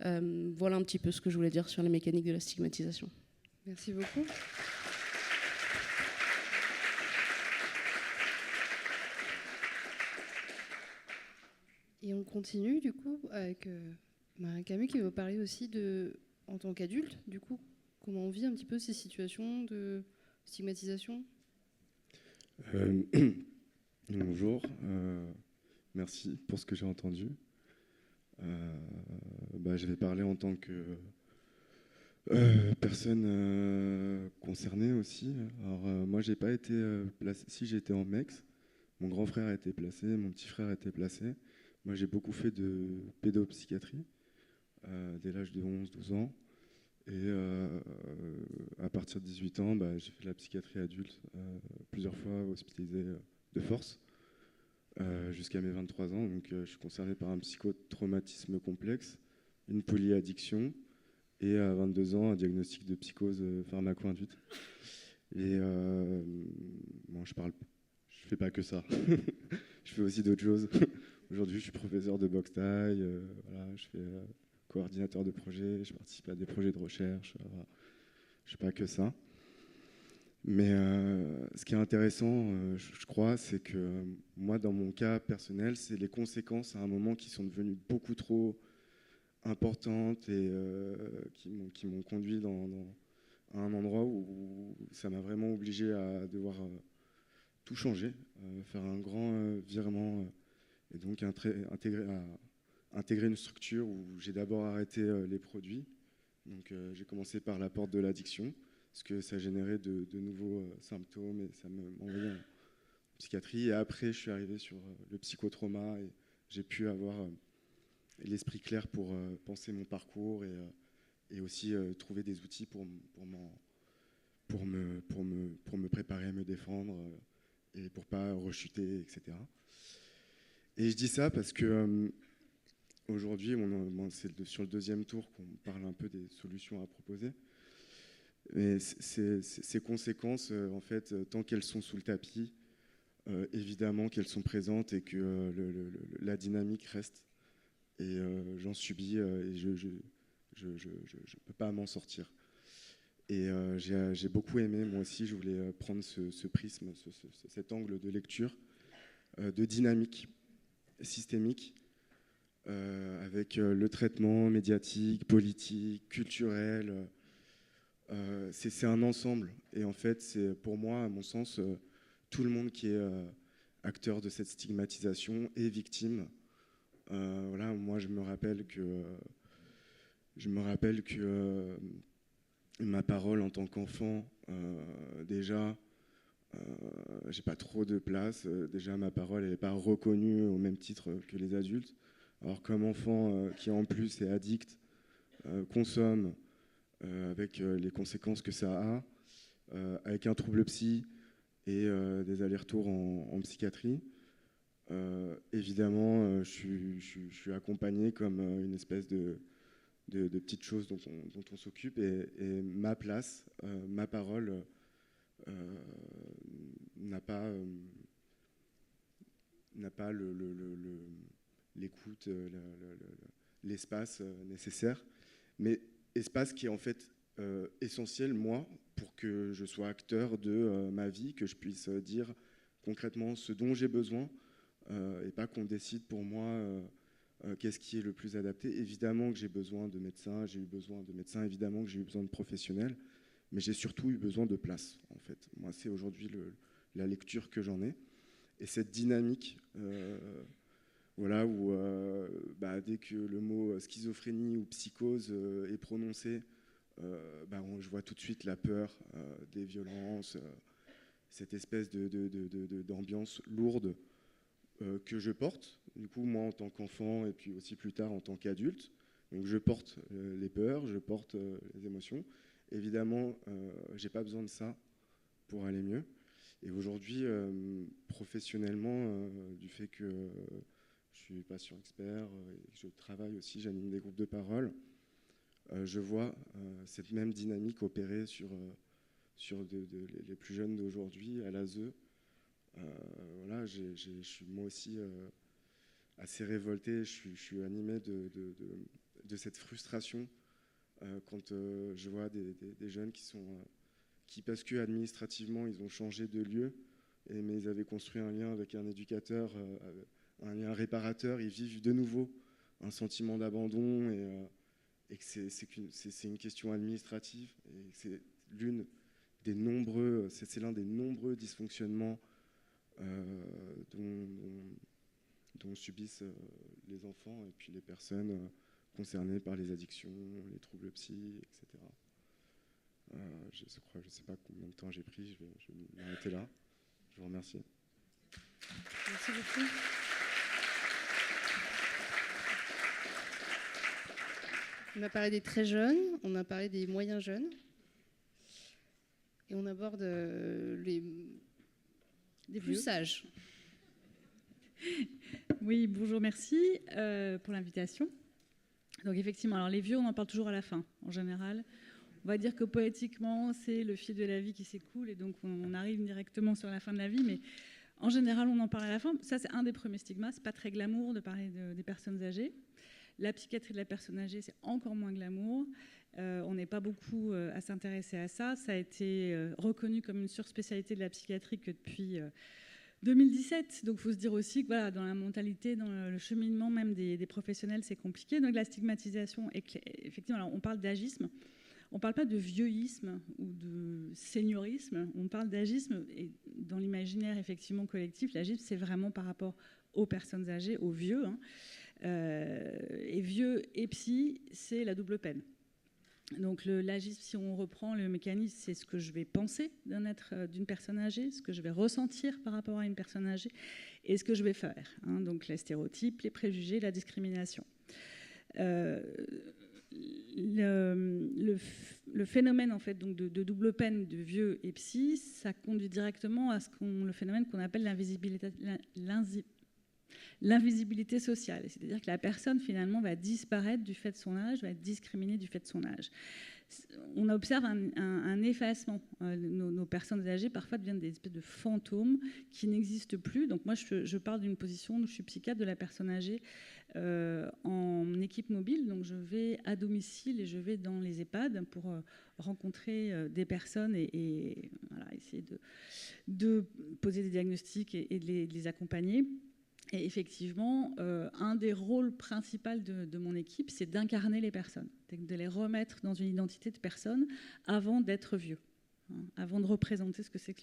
Voilà un petit peu ce que je voulais dire sur les mécaniques de la stigmatisation. Merci beaucoup. Et on continue du coup avec Marie-Camille qui va vous parler aussi en tant qu'adulte, du coup, comment on vit un petit peu ces situations de stigmatisation. Bonjour, merci pour ce que j'ai entendu. Je vais parler en tant que personne concernée aussi. Alors moi j'ai pas été placé, si j'ai été en MEX, mon grand frère a été placé, mon petit frère a été placé. Moi j'ai beaucoup fait de pédopsychiatrie dès l'âge de 11-12 ans et à partir de 18 ans j'ai fait de la psychiatrie adulte plusieurs fois hospitalisé de force. Jusqu'à mes 23 ans, donc je suis concerné par un psychotraumatisme complexe, une polyaddiction et à 22 ans un diagnostic de psychose pharmaco-induite. Et bon, je fais pas que ça, je fais aussi d'autres choses. Aujourd'hui, je suis professeur de boxe thaï, voilà, je fais coordinateur de projet, je participe à des projets de recherche, voilà. Je fais pas que ça. Mais ce qui est intéressant, je crois, c'est que moi, dans mon cas personnel, c'est les conséquences à un moment qui sont devenues beaucoup trop importantes et qui m'ont conduit à un endroit où ça m'a vraiment obligé à devoir tout changer, faire un grand virement et donc intégrer une structure où j'ai d'abord arrêté les produits. Donc j'ai commencé par la porte de l'addiction, parce que ça générait de nouveaux symptômes et ça m'envoyait en psychiatrie. Et après, je suis arrivé sur le psychotrauma et j'ai pu avoir l'esprit clair pour penser mon parcours et aussi trouver des outils pour me préparer à me défendre et pour pas rechuter, etc. Et je dis ça parce que aujourd'hui, c'est sur le deuxième tour qu'on parle un peu des solutions à proposer. Mais ces conséquences, en fait, tant qu'elles sont sous le tapis, évidemment qu'elles sont présentes et que la dynamique reste. Et j'en subis et je peux pas m'en sortir. Et j'ai beaucoup aimé, moi aussi, je voulais prendre ce prisme, cet angle de lecture, de dynamique systémique, avec le traitement médiatique, politique, culturel, c'est un ensemble. Et en fait, c'est pour moi, à mon sens, tout le monde qui est acteur de cette stigmatisation est victime. Voilà, moi, je me rappelle que ma parole en tant qu'enfant, déjà, j'ai pas trop de place. Déjà, ma parole n'est pas reconnue au même titre que les adultes. Alors, comme enfant qui en plus est addict, consomme, avec les conséquences que ça a, avec un trouble psy et des allers-retours en psychiatrie, évidemment, je suis accompagné comme une espèce de petites choses dont on s'occupe, et ma place, ma parole n'a pas l'écoute, l'espace nécessaire, mais espace qui est en fait essentiel, moi, pour que je sois acteur de ma vie, que je puisse dire concrètement ce dont j'ai besoin, et pas qu'on décide pour moi qu'est-ce qui est le plus adapté. Évidemment que j'ai besoin de médecins, j'ai eu besoin de médecins, évidemment que j'ai eu besoin de professionnels, mais j'ai surtout eu besoin de place, en fait. Moi, c'est aujourd'hui la lecture que j'en ai. Et cette dynamique, voilà, où dès que le mot schizophrénie ou psychose est prononcé, je vois tout de suite la peur des violences, cette espèce d'ambiance lourde que je porte, du coup, moi, en tant qu'enfant, et puis aussi plus tard en tant qu'adulte. Donc, je porte les peurs, je porte les émotions. Évidemment, j'ai pas besoin de ça pour aller mieux. Et aujourd'hui, professionnellement, du fait que je suis patient expert, et que je travaille aussi, j'anime des groupes de parole, je vois cette même dynamique opérer sur les plus jeunes d'aujourd'hui, à l'ASE. Voilà, je suis moi aussi assez révolté, je suis animé de cette frustration quand je vois des jeunes qui, parce que administrativement ils ont changé de lieu, mais ils avaient construit un lien avec un éducateur, un lien réparateur, ils vivent de nouveau un sentiment d'abandon, et que c'est une question administrative, et c'est l'un des nombreux dysfonctionnements dont subissent les enfants et puis les personnes concernées par les addictions, les troubles psy, etc. Je ne sais pas combien de temps j'ai pris, je vais m'arrêter là. Je vous remercie. Merci beaucoup. On a parlé des très jeunes, on a parlé des moyens jeunes, et on aborde des plus sages. Oui, bonjour, merci pour l'invitation. Donc effectivement, alors les vieux, on en parle toujours à la fin, en général. On va dire que poétiquement, c'est le fil de la vie qui s'écoule, et donc on arrive directement sur la fin de la vie, mais en général, on en parle à la fin. Ça, c'est un des premiers stigmas. C'est pas très glamour de parler des personnes âgées. La psychiatrie de la personne âgée, c'est encore moins glamour. On n'est pas beaucoup à s'intéresser à ça. Ça a été reconnu comme une surspécialité de la psychiatrie que depuis 2017. Donc il faut se dire aussi que voilà, dans la mentalité, dans le cheminement même des professionnels, c'est compliqué. Donc la stigmatisation, effectivement, alors, on parle d'agisme. On ne parle pas de vieuxisme ou de seniorisme, on parle d'agisme, et dans l'imaginaire effectivement collectif, l'agisme, c'est vraiment par rapport aux personnes âgées, aux vieux. Et vieux et psy, c'est la double peine. Donc l'agisme, si on reprend le mécanisme, c'est ce que je vais penser d'une personne âgée, ce que je vais ressentir par rapport à une personne âgée, et ce que je vais faire. Donc les stéréotypes, les préjugés, la discrimination. Le phénomène en fait, donc de double peine de vieux et psy, ça conduit directement à le phénomène qu'on appelle l'invisibilité sociale. C'est-à-dire que la personne finalement va disparaître du fait de son âge, va être discriminée du fait de son âge. On observe un effacement. Nos personnes âgées parfois deviennent des espèces de fantômes qui n'existent plus. Donc moi je parle d'une position où je suis psychiatre de la personne âgée en équipe mobile. Donc je vais à domicile et je vais dans les EHPAD pour rencontrer des personnes et voilà, essayer de poser des diagnostics et de les accompagner. Et effectivement, un des rôles principaux de mon équipe, c'est d'incarner les personnes, de les remettre dans une identité de personne avant d'être vieux, hein, avant de représenter ce que c'est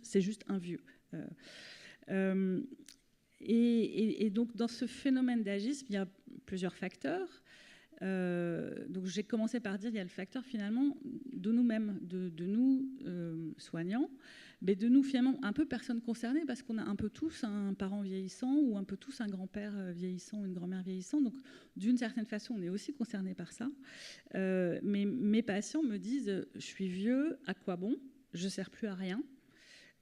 c'est juste un vieux. Et donc, dans ce phénomène d'agisme, il y a plusieurs facteurs. Donc, j'ai commencé par dire il y a le facteur finalement de nous-mêmes, de nous soignants, mais de nous finalement un peu personnes concernées, parce qu'on a un peu tous un parent vieillissant ou un peu tous un grand-père vieillissant ou une grand-mère vieillissant. Donc, d'une certaine façon, on est aussi concerné par ça. Mais mes patients me disent je suis vieux, à quoi bon? Je ne sers plus à rien.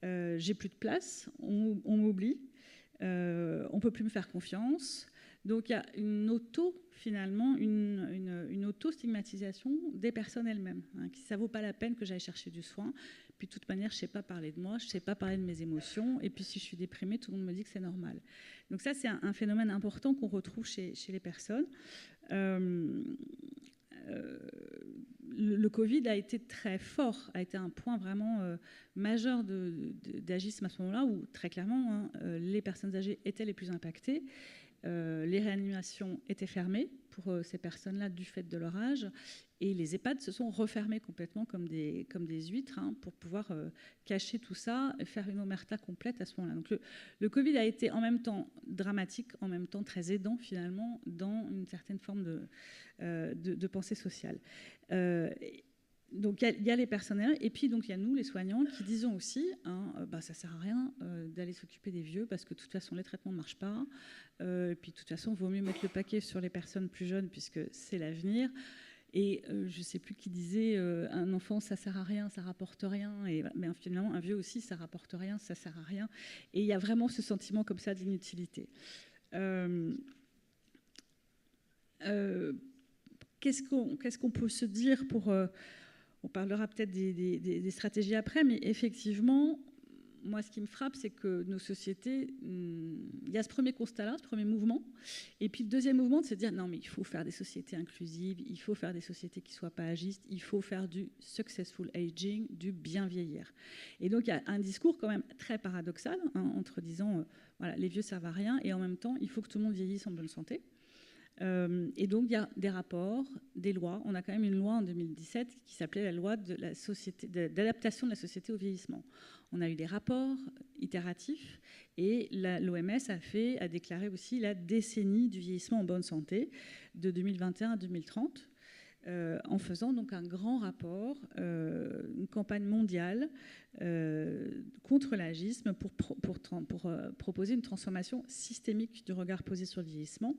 J'ai plus de place, on m'oublie, on ne peut plus me faire confiance. Donc il y a une auto-stigmatisation des personnes elles-mêmes, hein, ça ne vaut pas la peine que j'aille chercher du soin. Puis de toute manière, je ne sais pas parler de moi, je ne sais pas parler de mes émotions, et puis si je suis déprimée, tout le monde me dit que c'est normal. Donc ça, c'est un phénomène important qu'on retrouve chez les personnes. Le Covid a été très fort, a été un point vraiment majeur d'agisme à ce moment-là, où très clairement, hein, les personnes âgées étaient les plus impactées. Les réanimations étaient fermées pour ces personnes-là du fait de leur âge, et les EHPAD se sont refermés complètement comme des huîtres, hein, pour pouvoir cacher tout ça et faire une omerta complète à ce moment-là. Donc le Covid a été en même temps dramatique, en même temps très aidant finalement dans une certaine forme de pensée sociale. Donc il y a les personnels, et puis donc il y a nous les soignants qui disons aussi ça sert à rien d'aller s'occuper des vieux parce que de toute façon les traitements ne marchent pas, et puis de toute façon il vaut mieux mettre le paquet sur les personnes plus jeunes puisque c'est l'avenir. Et je ne sais plus qui disait un enfant ça sert à rien, ça rapporte rien, mais finalement un vieux aussi ça rapporte rien, ça sert à rien. Et il y a vraiment ce sentiment comme ça d'inutilité. Qu'est-ce qu'on peut se dire pour on parlera peut-être des stratégies après, mais effectivement, moi, ce qui me frappe, c'est que nos sociétés, il y a ce premier constat-là, ce premier mouvement, et puis le deuxième mouvement, c'est de dire non, mais il faut faire des sociétés inclusives, il faut faire des sociétés qui ne soient pas agistes, il faut faire du successful aging, du bien vieillir. Et donc, il y a un discours quand même très paradoxal, hein, entre disant, voilà, les vieux servent à rien, et en même temps, il faut que tout le monde vieillisse en bonne santé. Et donc, il y a des rapports, des lois. On a quand même une loi en 2017 qui s'appelait la loi d'adaptation de la société au vieillissement. On a eu des rapports itératifs et l'OMS a déclaré aussi la décennie du vieillissement en bonne santé de 2021 à 2030, en faisant donc un grand rapport, une campagne mondiale contre l'agisme pour proposer une transformation systémique du regard posé sur le vieillissement.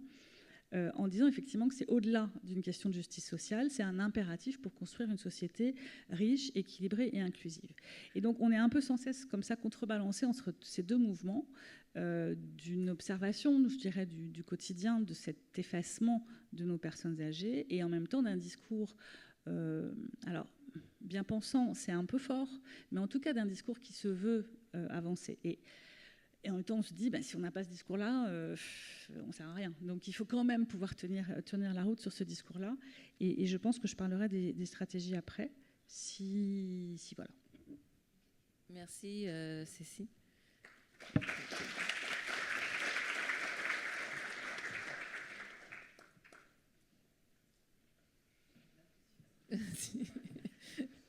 En disant effectivement que c'est au-delà d'une question de justice sociale, c'est un impératif pour construire une société riche, équilibrée et inclusive. Et donc on est un peu sans cesse comme ça contrebalancé entre ces deux mouvements, d'une observation, je dirais, du quotidien, de cet effacement de nos personnes âgées, et en même temps d'un discours, alors bien pensant, c'est un peu fort, mais en tout cas d'un discours qui se veut avancé. Et en même temps, on se dit, si on n'a pas ce discours-là, on ne sert à rien. Donc il faut quand même pouvoir tenir la route sur ce discours-là. Et je pense que je parlerai des stratégies après, si voilà. Merci, Cécile.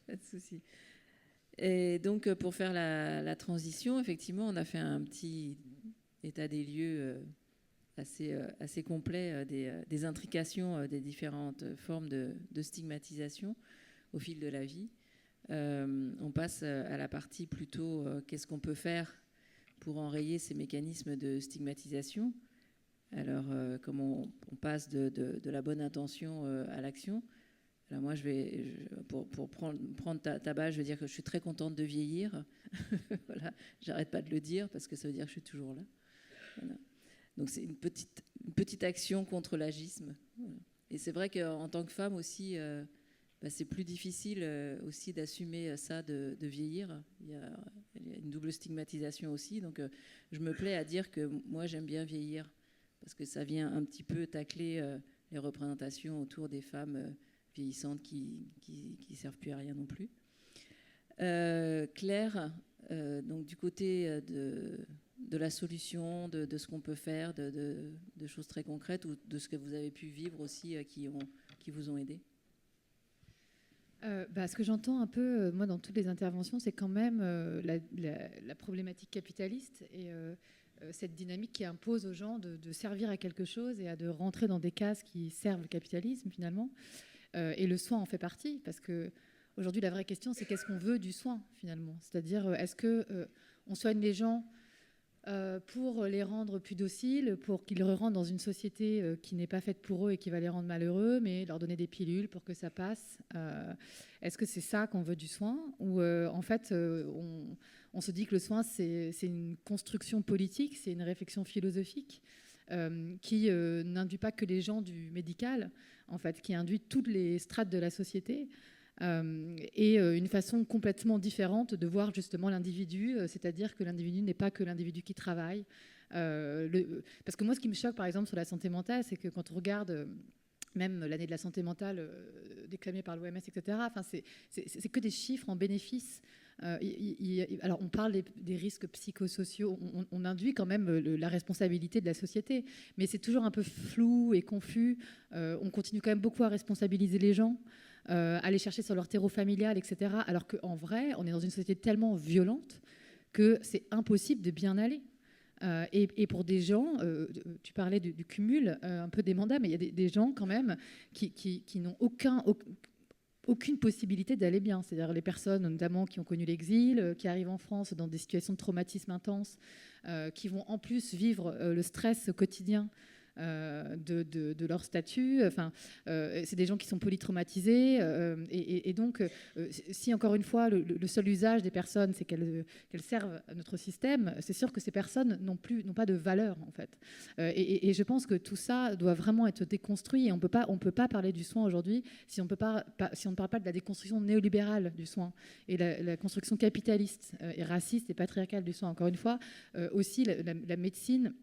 Pas de souci. Et donc, pour faire la transition, effectivement, on a fait un petit état des lieux assez complet des intrications des différentes formes de stigmatisation au fil de la vie. On passe à la partie plutôt qu'est-ce qu'on peut faire pour enrayer ces mécanismes de stigmatisation. Alors, comment on passe de la bonne intention à l'action. Alors moi, pour prendre ta base, je veux dire que je suis très contente de vieillir. Voilà, j'arrête pas de le dire parce que ça veut dire que je suis toujours là. Voilà. Donc c'est une petite action contre l'agisme. Voilà. Et c'est vrai qu'en tant que femme aussi, c'est plus difficile aussi d'assumer ça de vieillir. Il y a une double stigmatisation aussi. Donc je me plais à dire que moi, j'aime bien vieillir parce que ça vient un petit peu tacler les représentations autour des femmes vieillissantes qui servent plus à rien non plus. Claire, donc du côté de la solution, de ce qu'on peut faire, de choses très concrètes ou de ce que vous avez pu vivre aussi qui vous ont aidé? Ce que j'entends un peu, moi, dans toutes les interventions, c'est quand même la problématique capitaliste et cette dynamique qui impose aux gens de servir à quelque chose et de rentrer dans des cases qui servent le capitalisme, finalement. Et le soin en fait partie, parce qu'aujourd'hui, la vraie question, c'est qu'est-ce qu'on veut du soin, finalement? C'est-à-dire, est-ce qu'on soigne les gens pour les rendre plus dociles, pour qu'ils rentrent dans une société qui n'est pas faite pour eux et qui va les rendre malheureux, mais leur donner des pilules pour que ça passe. Est-ce que c'est ça qu'on veut du soin? Ou en fait, on se dit que le soin, c'est une construction politique, c'est une réflexion philosophique qui n'induit pas que les gens du médical, en fait, qui induit toutes les strates de la société. Et une façon complètement différente de voir justement l'individu, c'est-à-dire que l'individu n'est pas que l'individu qui travaille. Parce que moi, ce qui me choque, par exemple, sur la santé mentale, c'est que quand on regarde même l'année de la santé mentale déclamée par l'OMS, etc., c'est que des chiffres en bénéfice. Alors, on parle des risques psychosociaux, on induit quand même la responsabilité de la société, mais c'est toujours un peu flou et confus. On continue quand même beaucoup à responsabiliser les gens, aller chercher sur leur terreau familial, etc. Alors qu'en vrai, on est dans une société tellement violente que c'est impossible de bien aller. Et pour des gens, tu parlais du cumul un peu des mandats, mais il y a des gens quand même qui n'ont aucune possibilité d'aller bien. C'est-à-dire les personnes notamment qui ont connu l'exil, qui arrivent en France dans des situations de traumatisme intense, qui vont en plus vivre le stress quotidien de leur statut. Enfin, c'est des gens qui sont polytraumatisés. Et donc, si encore une fois, le seul usage des personnes, c'est qu'elles servent à notre système, c'est sûr que ces personnes n'ont pas de valeur, en fait. Et je pense que tout ça doit vraiment être déconstruit. Et on peut pas parler du soin aujourd'hui si on ne parle pas de la déconstruction néolibérale du soin et la construction capitaliste et raciste et patriarcale du soin. Encore une fois, aussi la médecine,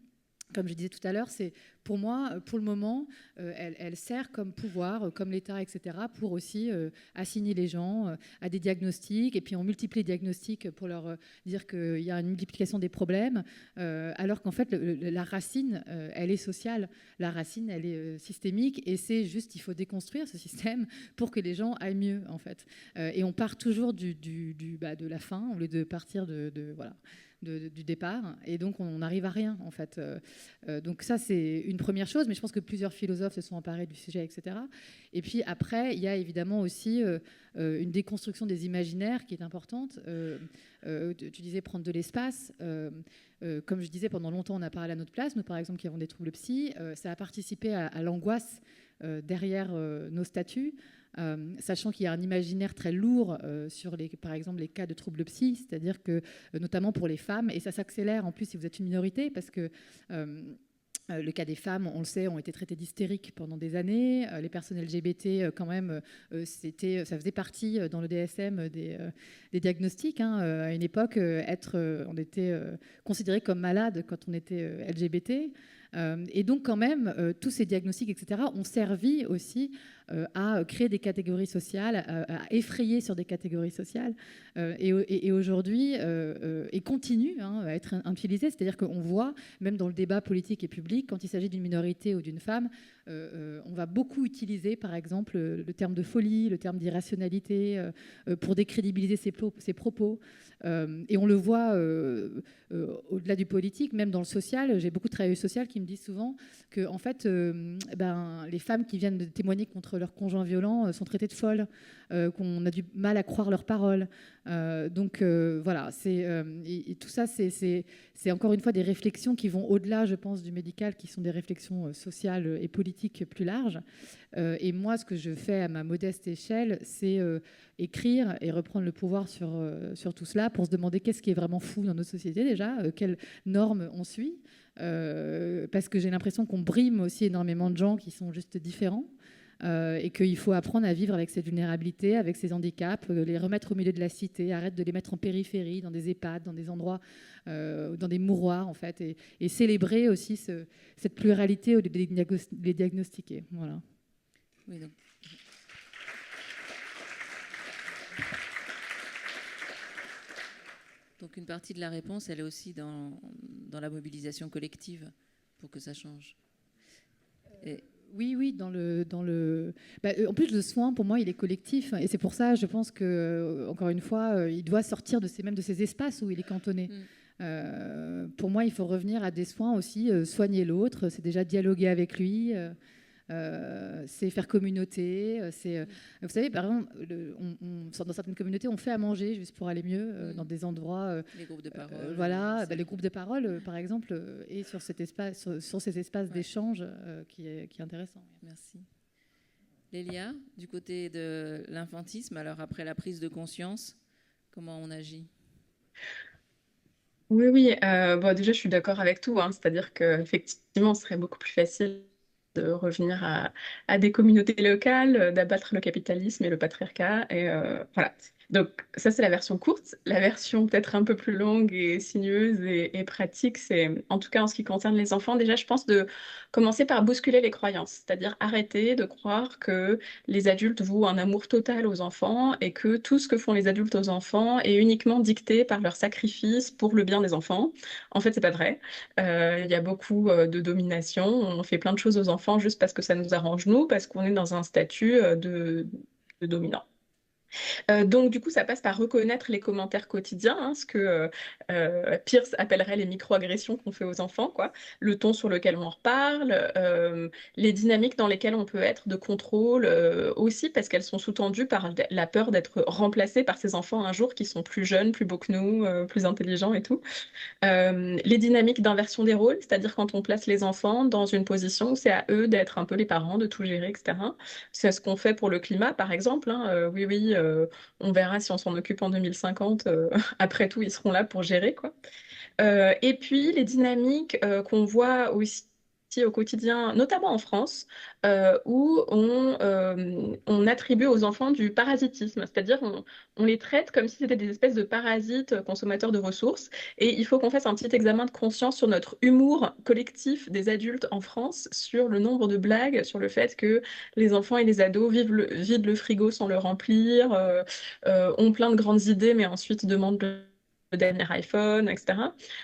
comme je disais tout à l'heure, c'est pour moi, pour le moment, elle sert comme pouvoir, comme l'État, etc., pour aussi assigner les gens à des diagnostics. Et puis on multiplie les diagnostics pour leur dire qu'il y a une multiplication des problèmes, alors qu'en fait, la racine, elle est sociale. La racine, elle est systémique. Et c'est juste, il faut déconstruire ce système pour que les gens aillent mieux, en fait. Et on part toujours de la fin, au lieu de partir du départ, et donc on n'arrive à rien, en fait. Donc ça, c'est une première chose, mais je pense que plusieurs philosophes se sont emparés du sujet, etc. Et puis après, il y a évidemment aussi une déconstruction des imaginaires qui est importante. Tu disais prendre de l'espace. Comme je disais, pendant longtemps, on a parlé à notre place. Nous, par exemple, qui avons des troubles psy, ça a participé à l'angoisse derrière nos statuts. Sachant qu'il y a un imaginaire très lourd sur, par exemple, les cas de troubles psy, c'est-à-dire que, notamment pour les femmes, et ça s'accélère en plus si vous êtes une minorité, parce que le cas des femmes, on le sait, ont été traitées d'hystériques pendant des années. Les personnes LGBT, quand même, ça faisait partie dans le DSM des diagnostics. À une époque, on était considéré comme malade quand on était LGBT. Et donc, quand même, tous ces diagnostics, etc., ont servi aussi à créer des catégories sociales, à effrayer sur des catégories sociales, et aujourd'hui, et continue à être utilisé. C'est-à-dire qu'on voit, même dans le débat politique et public, quand il s'agit d'une minorité ou d'une femme, on va beaucoup utiliser, par exemple, le terme de folie, le terme d'irrationalité, pour décrédibiliser ses propos. Et on le voit au-delà du politique, même dans le social. J'ai beaucoup de travailleuses sociales qui me disent souvent que, en fait, les femmes qui viennent de témoigner contre leurs conjoints violents sont traitées de folles, qu'on a du mal à croire leurs paroles. Donc voilà, et tout ça, c'est encore une fois des réflexions qui vont au-delà, je pense, du médical, qui sont des réflexions sociales et politiques plus larges. Et moi, ce que je fais à ma modeste échelle, c'est écrire et reprendre le pouvoir sur tout cela pour se demander qu'est-ce qui est vraiment fou dans notre société déjà, quelles normes on suit, parce que j'ai l'impression qu'on brime aussi énormément de gens qui sont juste différents. Et qu'il faut apprendre à vivre avec ces vulnérabilités, avec ces handicaps, les remettre au milieu de la cité, arrête de les mettre en périphérie, dans des EHPAD, dans des endroits, dans des mouroirs, en fait, et célébrer aussi cette pluralité au lieu de les diagnostiquer. Voilà. Oui, donc. Donc une partie de la réponse, elle est aussi dans la mobilisation collective pour que ça change. Et... Oui, en plus, le soin, pour moi, il est collectif. Et c'est pour ça, je pense que, encore une fois, il doit sortir même de ces espaces où il est cantonné. Pour moi, il faut revenir à des soins aussi. Soigner l'autre, c'est déjà dialoguer avec lui. C'est faire communauté. Vous savez, par exemple, dans certaines communautés, on fait à manger juste pour aller mieux dans des endroits. Les groupes de parole. Voilà, les groupes de parole, par exemple, et sur cet espace, sur ces espaces d'échange qui est intéressant. Merci. Lélia, du côté de l'infantisme, alors après la prise de conscience, comment on agit ? Oui. Bon, déjà, je suis d'accord avec tout, hein. C'est-à-dire qu'effectivement, ce serait beaucoup plus facile de revenir à des communautés locales, d'abattre le capitalisme et le patriarcat. Et voilà. Donc ça, c'est la version courte. La version peut-être un peu plus longue et sinueuse et pratique, c'est, en tout cas en ce qui concerne les enfants, déjà, je pense de commencer par bousculer les croyances. C'est-à-dire arrêter de croire que les adultes vouent un amour total aux enfants et que tout ce que font les adultes aux enfants est uniquement dicté par leur sacrifice pour le bien des enfants. En fait, c'est pas vrai. Il y a beaucoup de domination. On fait plein de choses aux enfants juste parce que ça nous arrange nous, parce qu'on est dans un statut de dominant. Donc, du coup, ça passe par reconnaître les commentaires quotidiens, hein, ce que Pierce appellerait les micro-agressions qu'on fait aux enfants, quoi. Le ton sur lequel on reparle, les dynamiques dans lesquelles on peut être de contrôle aussi, parce qu'elles sont sous-tendues par la peur d'être remplacé par ces enfants un jour qui sont plus jeunes, plus beaux que nous, plus intelligents et tout. Les dynamiques d'inversion des rôles, c'est-à-dire quand on place les enfants dans une position où c'est à eux d'être un peu les parents, de tout gérer, etc. C'est ce qu'on fait pour le climat, par exemple, hein. Oui, on verra si on s'en occupe en 2050. Après tout, ils seront là pour gérer, quoi. Et puis, les dynamiques qu'on voit aussi au quotidien, notamment en France, où on attribue aux enfants du parasitisme, c'est-à-dire on les traite comme si c'était des espèces de parasites consommateurs de ressources. Et il faut qu'on fasse un petit examen de conscience sur notre humour collectif des adultes en France, sur le nombre de blagues, sur le fait que les enfants et les ados vident le frigo sans le remplir, ont plein de grandes idées, mais ensuite demandent le dernier iPhone, etc.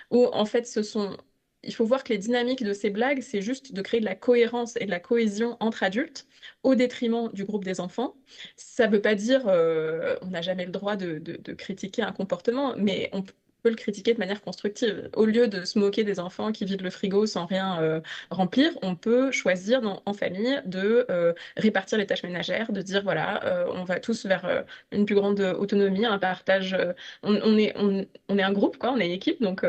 Où en fait, il faut voir que les dynamiques de ces blagues, c'est juste de créer de la cohérence et de la cohésion entre adultes au détriment du groupe des enfants. Ça ne veut pas dire on n'a jamais le droit de critiquer un comportement, mais on peut le critiquer de manière constructive. Au lieu de se moquer des enfants qui vident le frigo sans rien remplir, on peut choisir en famille de répartir les tâches ménagères, de dire voilà, on va tous vers une plus grande autonomie, un partage. On est un groupe, quoi, on est une équipe, donc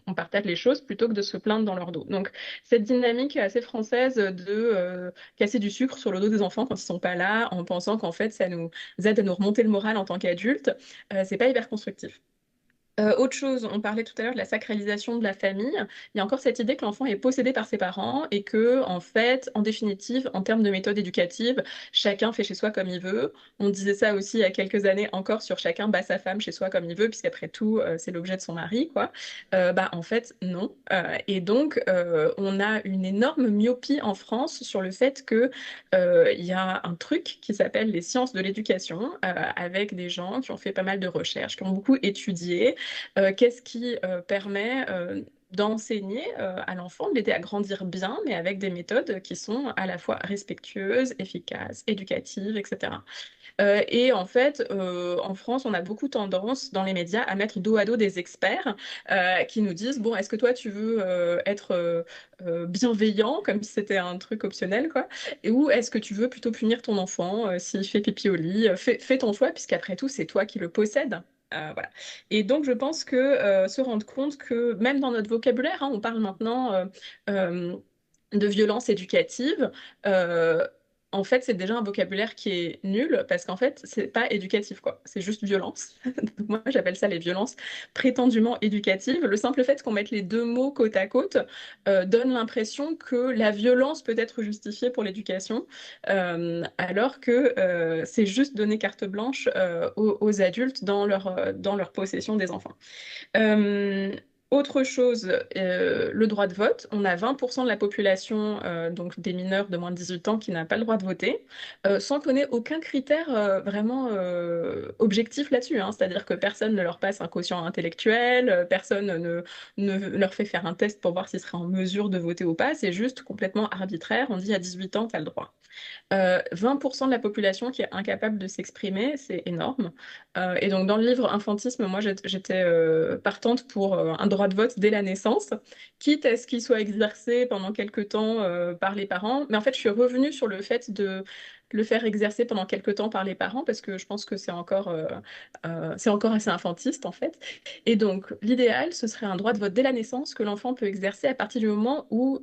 on partage les choses plutôt que de se plaindre dans leur dos. Donc cette dynamique assez française de casser du sucre sur le dos des enfants quand ils sont pas là, en pensant qu'en fait ça nous aide à nous remonter le moral en tant qu'adultes, c'est pas hyper constructif. Autre chose, on parlait tout à l'heure de la sacralisation de la famille. Il y a encore cette idée que l'enfant est possédé par ses parents et que, en fait, en définitive, en termes de méthode éducative, chacun fait chez soi comme il veut. On disait ça aussi il y a quelques années encore sur chacun bat sa femme chez soi comme il veut, puisqu'après tout, c'est l'objet de son mari, quoi. En fait, non. Et donc, on a une énorme myopie en France sur le fait que il y a un truc qui s'appelle les sciences de l'éducation, avec des gens qui ont fait pas mal de recherches, qui ont beaucoup étudié. Qu'est-ce qui permet d'enseigner à l'enfant, de l'aider à grandir bien, mais avec des méthodes qui sont à la fois respectueuses, efficaces, éducatives, etc. Et en fait, en France, on a beaucoup tendance dans les médias à mettre dos à dos des experts qui nous disent, bon, est-ce que toi, tu veux être bienveillant, comme si c'était un truc optionnel, quoi, ou est-ce que tu veux plutôt punir ton enfant s'il fait pipi au lit, fais ton choix, puisqu'après tout, c'est toi qui le possèdes. Voilà. Et donc, je pense que se rendre compte que même dans notre vocabulaire, hein, on parle maintenant de violence éducative. En fait, c'est déjà un vocabulaire qui est nul parce qu'en fait, c'est pas éducatif, quoi. C'est juste violence. Donc, moi, j'appelle ça les violences prétendument éducatives. Le simple fait qu'on mette les deux mots côte à côte donne l'impression que la violence peut être justifiée pour l'éducation, alors que c'est juste donner carte blanche aux adultes dans leur possession des enfants. Autre chose, le droit de vote. On a 20% de la population, donc des mineurs de moins de 18 ans, qui n'a pas le droit de voter, sans qu'on ait aucun critère vraiment objectif là-dessus, hein. C'est-à-dire que personne ne leur passe un quotient intellectuel, personne ne leur fait faire un test pour voir s'ils seraient en mesure de voter ou pas. C'est juste complètement arbitraire. On dit à 18 ans, tu as le droit. 20% de la population qui est incapable de s'exprimer, c'est énorme. Et donc dans le livre Infantisme, moi j'étais partante pour un droit de vote dès la naissance, quitte à ce qu'il soit exercé pendant quelques temps par les parents. Mais en fait, je suis revenue sur le fait de le faire exercer pendant quelques temps par les parents, parce que je pense que c'est encore assez infantiste en fait. Et donc l'idéal, ce serait un droit de vote dès la naissance que l'enfant peut exercer à partir du moment où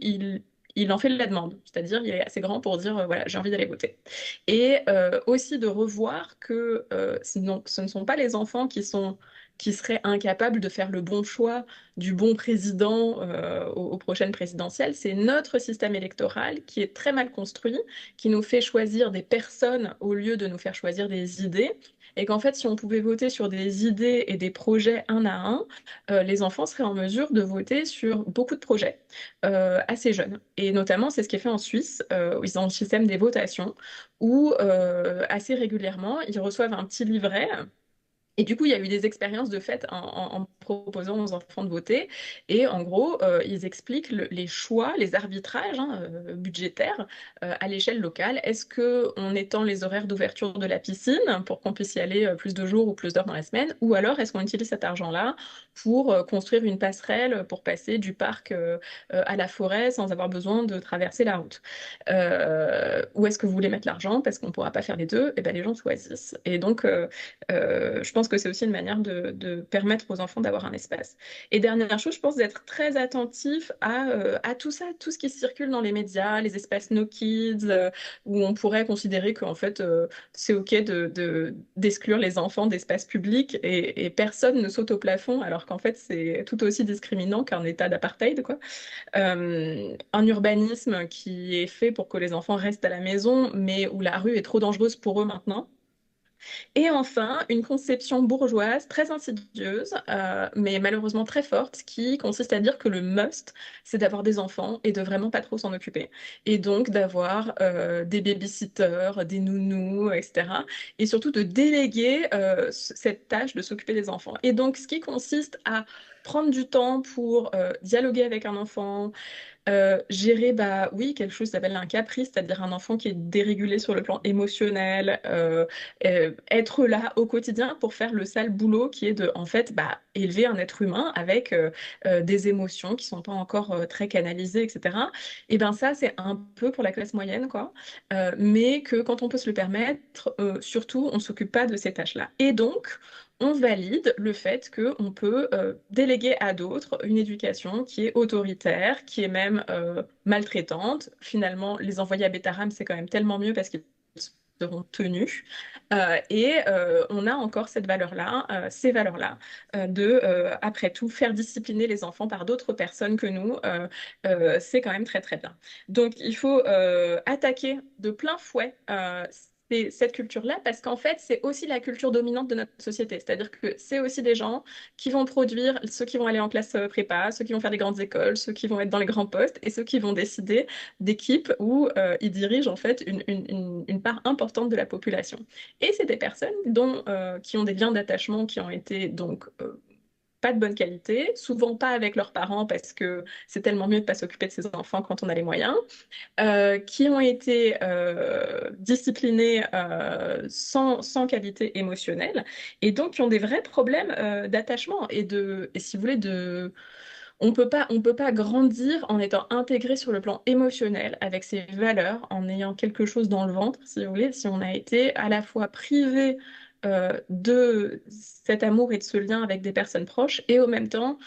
il en fait la demande, c'est-à-dire il est assez grand pour dire voilà, j'ai envie d'aller voter. Et aussi de revoir que ce ne sont pas les enfants qui seraient incapables de faire le bon choix du bon président aux prochaines présidentielles. C'est notre système électoral qui est très mal construit, qui nous fait choisir des personnes au lieu de nous faire choisir des idées. Et qu'en fait, si on pouvait voter sur des idées et des projets un à un, les enfants seraient en mesure de voter sur beaucoup de projets assez jeunes. Et notamment, c'est ce qui est fait en Suisse, où ils ont le système des votations, où assez régulièrement, ils reçoivent un petit livret. Et du coup, il y a eu des expériences de fait en proposant aux enfants de voter. Et en gros, ils expliquent les choix, les arbitrages budgétaires à l'échelle locale. Est-ce qu'on étend les horaires d'ouverture de la piscine pour qu'on puisse y aller plus de jours ou plus d'heures dans la semaine? Ou alors, est-ce qu'on utilise cet argent-là pour construire une passerelle pour passer du parc à la forêt sans avoir besoin de traverser la route? Où est-ce que vous voulez mettre l'argent? Parce qu'on ne pourra pas faire les deux. Et ben, les gens choisissent. Et donc, je pense que c'est aussi une manière de permettre aux enfants d'avoir un espace. Et dernière chose, je pense d'être très attentif à tout ça, tout ce qui circule dans les médias, les espaces No Kids, où on pourrait considérer qu'en fait, c'est OK d'exclure les enfants d'espaces publics et personne ne saute au plafond, alors qu'en fait, c'est tout aussi discriminant qu'un état d'apartheid, quoi. Un urbanisme qui est fait pour que les enfants restent à la maison, mais où la rue est trop dangereuse pour eux maintenant. Et enfin, une conception bourgeoise très insidieuse, mais malheureusement très forte, qui consiste à dire que le must, c'est d'avoir des enfants et de vraiment pas trop s'en occuper. Et donc d'avoir des babysitters, des nounous, etc. Et surtout de déléguer cette tâche de s'occuper des enfants. Et donc, ce qui consiste à prendre du temps pour dialoguer avec un enfant, gérer, bah oui, quelque chose qui s'appelle un caprice, c'est-à-dire un enfant qui est dérégulé sur le plan émotionnel, être là au quotidien pour faire le sale boulot qui est de, en fait, bah, élever un être humain avec des émotions qui sont pas encore très canalisées, etc. Et ben ça, c'est un peu pour la classe moyenne, quoi. Mais que quand on peut se le permettre, surtout, on s'occupe pas de ces tâches-là. Et donc, on valide le fait qu'on peut déléguer à d'autres une éducation qui est autoritaire, qui est même maltraitante. Finalement, les envoyer à Betaram, c'est quand même tellement mieux parce qu'ils seront tenus. On a encore cette valeur-là, ces valeurs-là, après tout, faire discipliner les enfants par d'autres personnes que nous, c'est quand même très très bien. Donc, il faut attaquer de plein fouet cette culture-là, parce qu'en fait, c'est aussi la culture dominante de notre société. C'est-à-dire que c'est aussi des gens qui vont produire ceux qui vont aller en classe prépa, ceux qui vont faire des grandes écoles, ceux qui vont être dans les grands postes, et ceux qui vont décider d'équipes où ils dirigent en fait une part importante de la population. Et c'est des personnes qui ont des liens d'attachement qui ont été donc pas de bonne qualité, souvent pas avec leurs parents parce que c'est tellement mieux de pas s'occuper de ses enfants quand on a les moyens, qui ont été disciplinés sans qualité émotionnelle et donc qui ont des vrais problèmes d'attachement et si vous voulez on peut pas grandir en étant intégré sur le plan émotionnel avec ses valeurs, en ayant quelque chose dans le ventre, si vous voulez, si on a été à la fois privé de cet amour et de ce lien avec des personnes proches et en même temps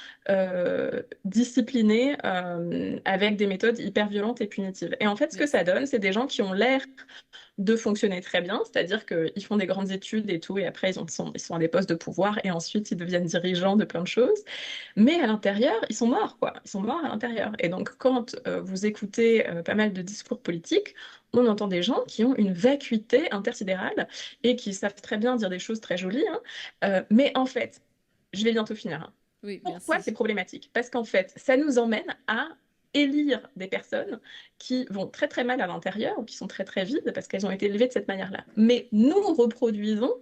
discipliné avec des méthodes hyper violentes et punitives. Et en fait, ce que ça donne, c'est des gens qui ont l'air de fonctionner très bien, c'est-à-dire qu'ils font des grandes études et tout, et après ils sont à des postes de pouvoir, et ensuite ils deviennent dirigeants de plein de choses. Mais à l'intérieur, ils sont morts, quoi. Ils sont morts à l'intérieur. Et donc, quand vous écoutez pas mal de discours politiques, on entend des gens qui ont une vacuité intersidérale et qui savent très bien dire des choses très jolies, hein. Mais en fait, je vais bientôt finir, hein. Oui, Pourquoi merci. c'est problématique? Parce qu'en fait, ça nous emmène à élire des personnes qui vont très très mal à l'intérieur, ou qui sont très très vides parce qu'elles ont été élevées de cette manière-là. Mais nous reproduisons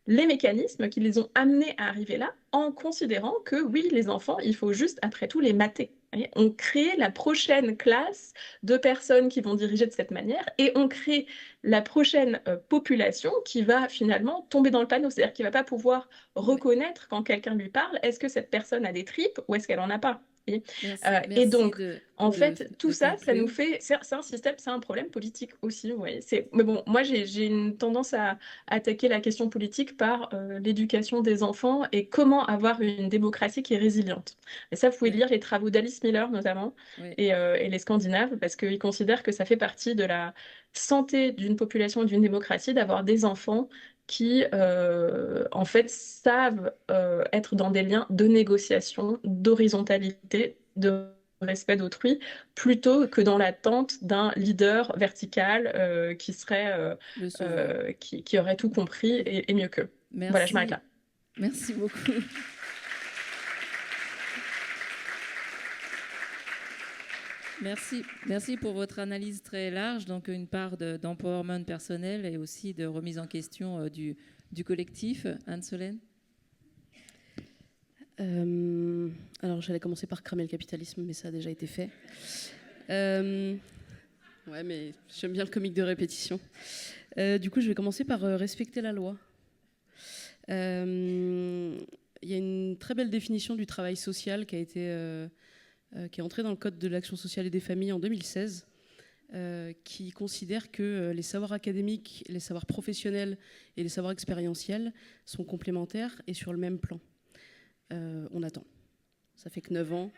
les mécanismes qui les ont amenés à arriver là, en considérant que oui, les enfants, il faut juste après tout les mater. On crée la prochaine classe de personnes qui vont diriger de cette manière, et on crée la prochaine population qui va finalement tomber dans le panneau, c'est-à-dire qui ne va pas pouvoir reconnaître quand quelqu'un lui parle, est-ce que cette personne a des tripes ou est-ce qu'elle n'en a pas. Merci, Et merci donc, en de, fait, tout de ça, ça nous conclure. fait. C'est un système, c'est un problème politique aussi. Vous voyez. Mais bon, moi, j'ai une tendance à attaquer la question politique par l'éducation des enfants et comment avoir une démocratie qui est résiliente. Et ça, vous pouvez Oui, lire les travaux d'Alice Miller notamment oui. et les Scandinaves, parce qu'ils considèrent que ça fait partie de la santé d'une population, d'une démocratie, d'avoir des enfants qui, en fait, savent être dans des liens de négociation, d'horizontalité, de respect d'autrui, plutôt que dans l'attente d'un leader vertical qui aurait tout compris et mieux qu'eux. Voilà, je m'arrête Merci, là. merci beaucoup. Merci pour votre analyse très large, donc une part d'empowerment personnel et aussi de remise en question du collectif. Anne-Solène? Alors, j'allais commencer par cramer le capitalisme, mais ça a déjà été fait. Ouais, mais j'aime bien le comique de répétition. Du coup, je vais commencer par respecter la loi. Il y a une très belle définition du travail social qui est entrée dans le Code de l'action sociale et des familles en 2016, qui considère que les savoirs académiques, les savoirs professionnels et les savoirs expérientiels sont complémentaires et sur le même plan. On attend. Ça fait que 9 ans.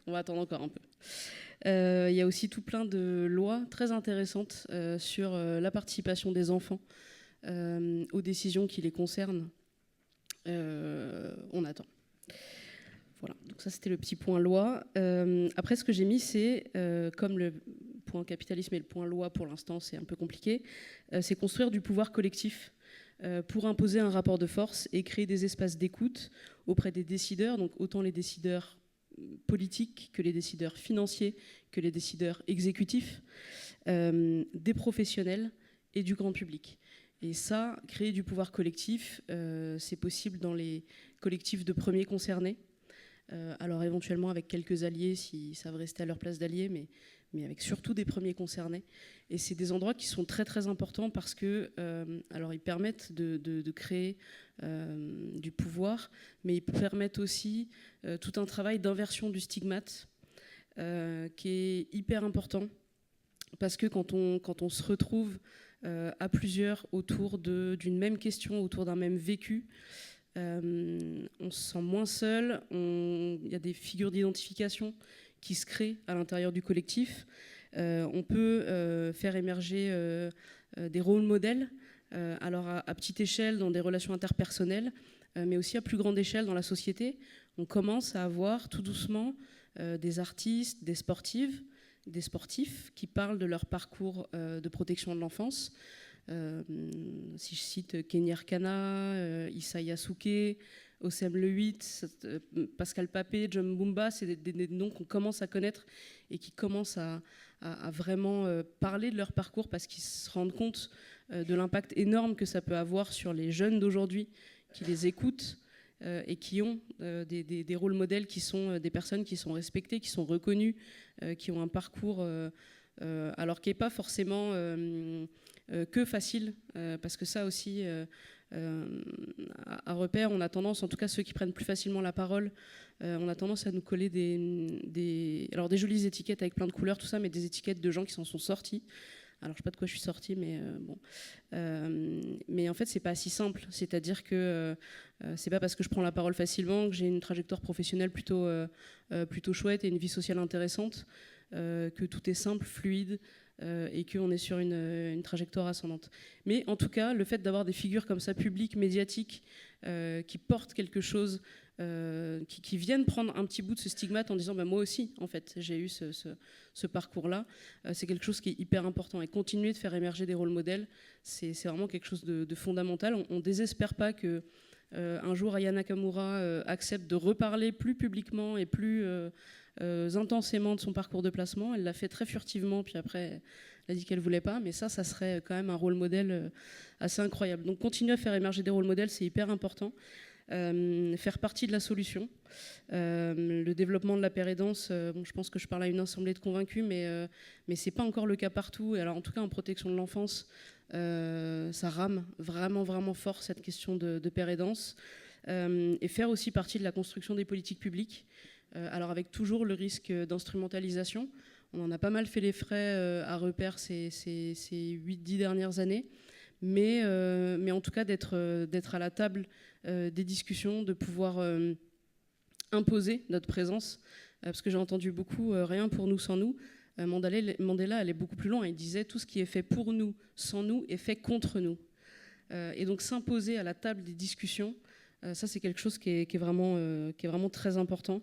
On va attendre encore un peu. Il y a aussi tout plein de lois très intéressantes sur la participation des enfants aux décisions qui les concernent. On attend. Voilà, donc ça c'était le petit point loi. Après, ce que j'ai mis, c'est, comme le point capitalisme et le point loi pour l'instant, c'est un peu compliqué, c'est construire du pouvoir collectif pour imposer un rapport de force et créer des espaces d'écoute auprès des décideurs, donc autant les décideurs politiques que les décideurs financiers, que les décideurs exécutifs, des professionnels et du grand public. Et ça, créer du pouvoir collectif, c'est possible dans les collectifs de premiers concernés, alors éventuellement avec quelques alliés s'ils savent rester à leur place d'alliés, mais avec surtout des premiers concernés. Et c'est des endroits qui sont très très importants parce que, alors ils permettent de créer du pouvoir, mais ils permettent aussi tout un travail d'inversion du stigmate qui est hyper important, parce que quand on se retrouve à plusieurs autour d'une même question, autour d'un même vécu, on se sent moins seul, il y a des figures d'identification qui se créent à l'intérieur du collectif. On peut faire émerger des rôles modèles, alors à petite échelle dans des relations interpersonnelles, mais aussi à plus grande échelle dans la société. On commence à avoir tout doucement des artistes, des sportifs qui parlent de leur parcours de protection de l'enfance. Si je cite Kenny Arcana, Issa Yasuke, Osem Le 8, Pascal Papé, John Bumba, c'est des noms qu'on commence à connaître et qui commencent à vraiment parler de leur parcours parce qu'ils se rendent compte de l'impact énorme que ça peut avoir sur les jeunes d'aujourd'hui qui les écoutent et qui ont des rôles modèles qui sont des personnes qui sont respectées, qui sont reconnues, qui ont un parcours alors qui n'est pas forcément que facile, parce que ça aussi, à Repère, on a tendance, en tout cas ceux qui prennent plus facilement la parole, on a tendance à nous coller des jolies étiquettes avec plein de couleurs, tout ça, mais des étiquettes de gens qui s'en sont sortis. Alors je sais pas de quoi je suis sortie, mais bon. Mais en fait, c'est pas si simple. C'est-à-dire que c'est pas parce que je prends la parole facilement que j'ai une trajectoire professionnelle plutôt chouette et une vie sociale intéressante, que tout est simple, fluide, et qu'on est sur une trajectoire ascendante. Mais en tout cas, le fait d'avoir des figures comme ça, publiques, médiatiques, qui portent quelque chose, qui viennent prendre un petit bout de ce stigmate en disant moi aussi, en fait, j'ai eu ce parcours-là, c'est quelque chose qui est hyper important. Et continuer de faire émerger des rôles modèles, c'est vraiment quelque chose de fondamental. On ne désespère pas que un jour, Aya Nakamura accepte de reparler plus publiquement et plus intensément de son parcours de placement. Elle l'a fait très furtivement, puis après, elle a dit qu'elle ne voulait pas. Mais ça serait quand même un rôle modèle assez incroyable. Donc continuer à faire émerger des rôles modèles, c'est hyper important. Faire partie de la solution. Le développement de la pérédance, je pense que je parle à une assemblée de convaincus, mais ce n'est pas encore le cas partout. Et alors, en tout cas, en protection de l'enfance, ça rame vraiment, vraiment fort cette question de pérédance. Et faire aussi partie de la construction des politiques publiques. Alors, avec toujours le risque d'instrumentalisation. On en a pas mal fait les frais à Repère ces 8-10 dernières années. Mais en tout cas, d'être à la table des discussions, de pouvoir imposer notre présence, parce que j'ai entendu beaucoup rien pour nous sans nous. Mandela allait beaucoup plus loin. Il disait tout ce qui est fait pour nous sans nous est fait contre nous. Et donc s'imposer à la table des discussions, ça c'est quelque chose qui est vraiment très important.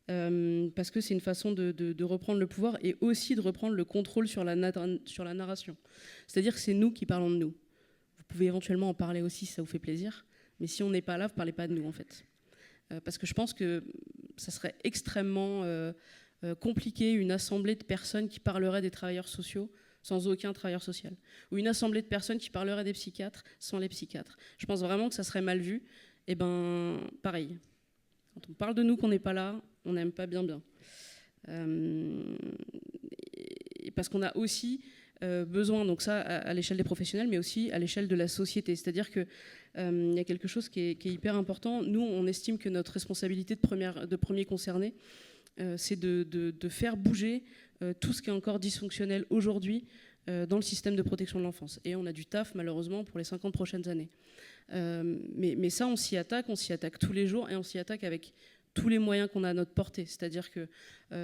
Parce que c'est une façon de reprendre le pouvoir et aussi de reprendre le contrôle sur la narration. C'est-à-dire que c'est nous qui parlons de nous. Vous pouvez éventuellement en parler aussi si ça vous fait plaisir, mais si on n'est pas là, vous ne parlez pas de nous en fait. Parce que je pense que ça serait extrêmement compliqué, une assemblée de personnes qui parleraient des travailleurs sociaux sans aucun travailleur social, ou une assemblée de personnes qui parleraient des psychiatres sans les psychiatres. Je pense vraiment que ça serait mal vu. Et ben pareil, quand on parle de nous qu'on n'est pas là, on n'aime pas bien. Parce qu'on a aussi besoin, donc ça à l'échelle des professionnels, mais aussi à l'échelle de la société. C'est-à-dire qu'il y a quelque chose qui est hyper important. Nous, on estime que notre responsabilité de premier concerné, c'est de faire bouger tout ce qui est encore dysfonctionnel aujourd'hui dans le système de protection de l'enfance. Et on a du taf, malheureusement, pour les 50 prochaines années. Mais ça, on s'y attaque tous les jours, et on s'y attaque avec tous les moyens qu'on a à notre portée. C'est-à-dire que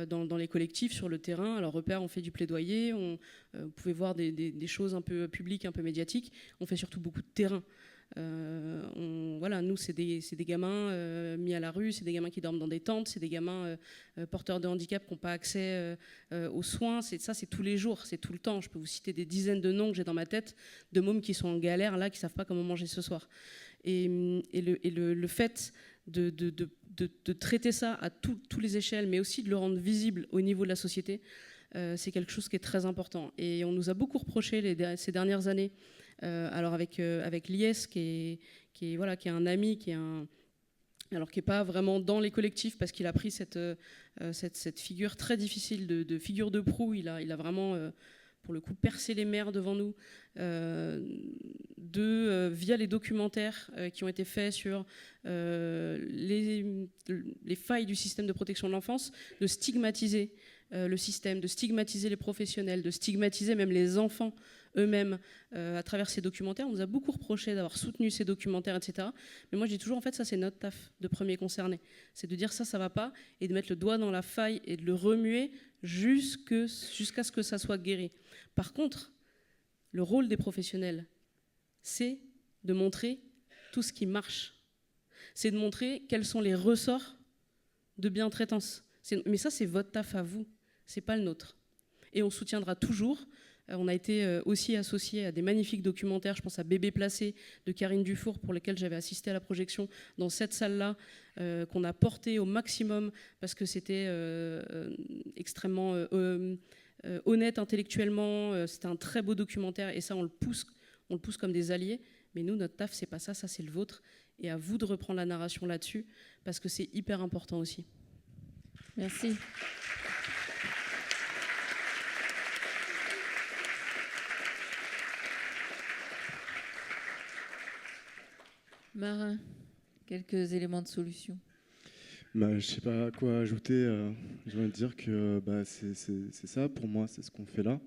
dans les collectifs, sur le terrain, alors Repère, on fait du plaidoyer, vous pouvez voir des choses un peu publiques, un peu médiatiques, on fait surtout beaucoup de terrain. Voilà, nous, c'est des gamins mis à la rue, c'est des gamins qui dorment dans des tentes, c'est des gamins porteurs de handicap qui n'ont pas accès aux soins. Ça, c'est tous les jours, c'est tout le temps. Je peux vous citer des dizaines de noms que j'ai dans ma tête de mômes qui sont en galère, là, qui ne savent pas comment manger ce soir. Et le fait de traiter ça à toutes les échelles, mais aussi de le rendre visible au niveau de la société, c'est quelque chose qui est très important. Et on nous a beaucoup reproché ces dernières années, alors avec l'IS, qui est un ami, qui n'est pas vraiment dans les collectifs, parce qu'il a pris cette figure très difficile de figure de proue. Il a vraiment, pour le coup, percé les mers devant nous, via les documentaires qui ont été faits sur les failles du système de protection de l'enfance, de stigmatiser le système, de stigmatiser les professionnels, de stigmatiser même les enfants eux-mêmes à travers ces documentaires. On nous a beaucoup reproché d'avoir soutenu ces documentaires, etc. Mais moi, je dis toujours, en fait, ça, c'est notre taf de premier concerné. C'est de dire ça va pas, et de mettre le doigt dans la faille et de le remuer jusqu'à ce que ça soit guéri. Par contre, le rôle des professionnels, c'est de montrer tout ce qui marche. C'est de montrer quels sont les ressorts de bientraitance. Mais ça, c'est votre taf à vous, c'est pas le nôtre. Et on soutiendra toujours. On a été aussi associé à des magnifiques documentaires, je pense à Bébé placé de Karine Dufour, pour lesquels j'avais assisté à la projection dans cette salle-là, qu'on a porté au maximum parce que c'était extrêmement honnête intellectuellement. C'était un très beau documentaire, et ça, on le pousse comme des alliés. Mais nous, notre taf, c'est pas ça, c'est le vôtre. Et à vous de reprendre la narration là-dessus, parce que c'est hyper important aussi. Merci. Marin, quelques éléments de solution. Je ne sais pas à quoi ajouter. Je viens de dire que c'est ça, pour moi, c'est ce qu'on fait là.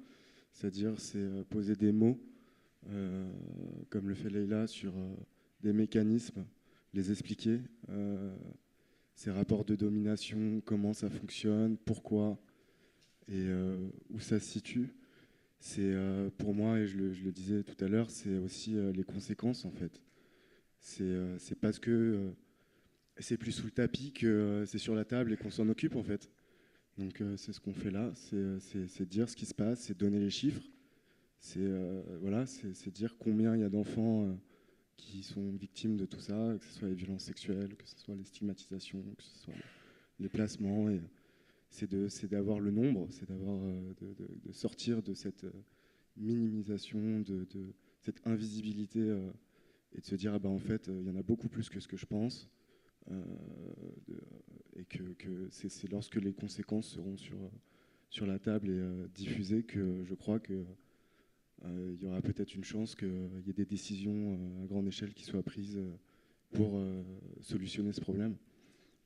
C'est-à-dire, c'est poser des mots, comme le fait Leïla, sur des mécanismes, les expliquer, ces rapports de domination, comment ça fonctionne, pourquoi, et où ça se situe. C'est pour moi, et je le disais tout à l'heure, c'est aussi les conséquences, en fait. C'est parce que c'est plus sous le tapis que c'est sur la table et qu'on s'en occupe, en fait. Donc c'est ce qu'on fait là, c'est dire ce qui se passe, c'est donner les chiffres, c'est dire combien il y a d'enfants qui sont victimes de tout ça, que ce soit les violences sexuelles, que ce soit les stigmatisations, que ce soit les placements. Et c'est d'avoir le nombre, c'est de sortir de cette minimisation, de cette invisibilité, et de se dire en fait il y en a beaucoup plus que ce que je pense, et que c'est lorsque les conséquences seront sur la table et diffusées que je crois que il y aura peut-être une chance qu'il y ait des décisions à grande échelle qui soient prises pour solutionner ce problème.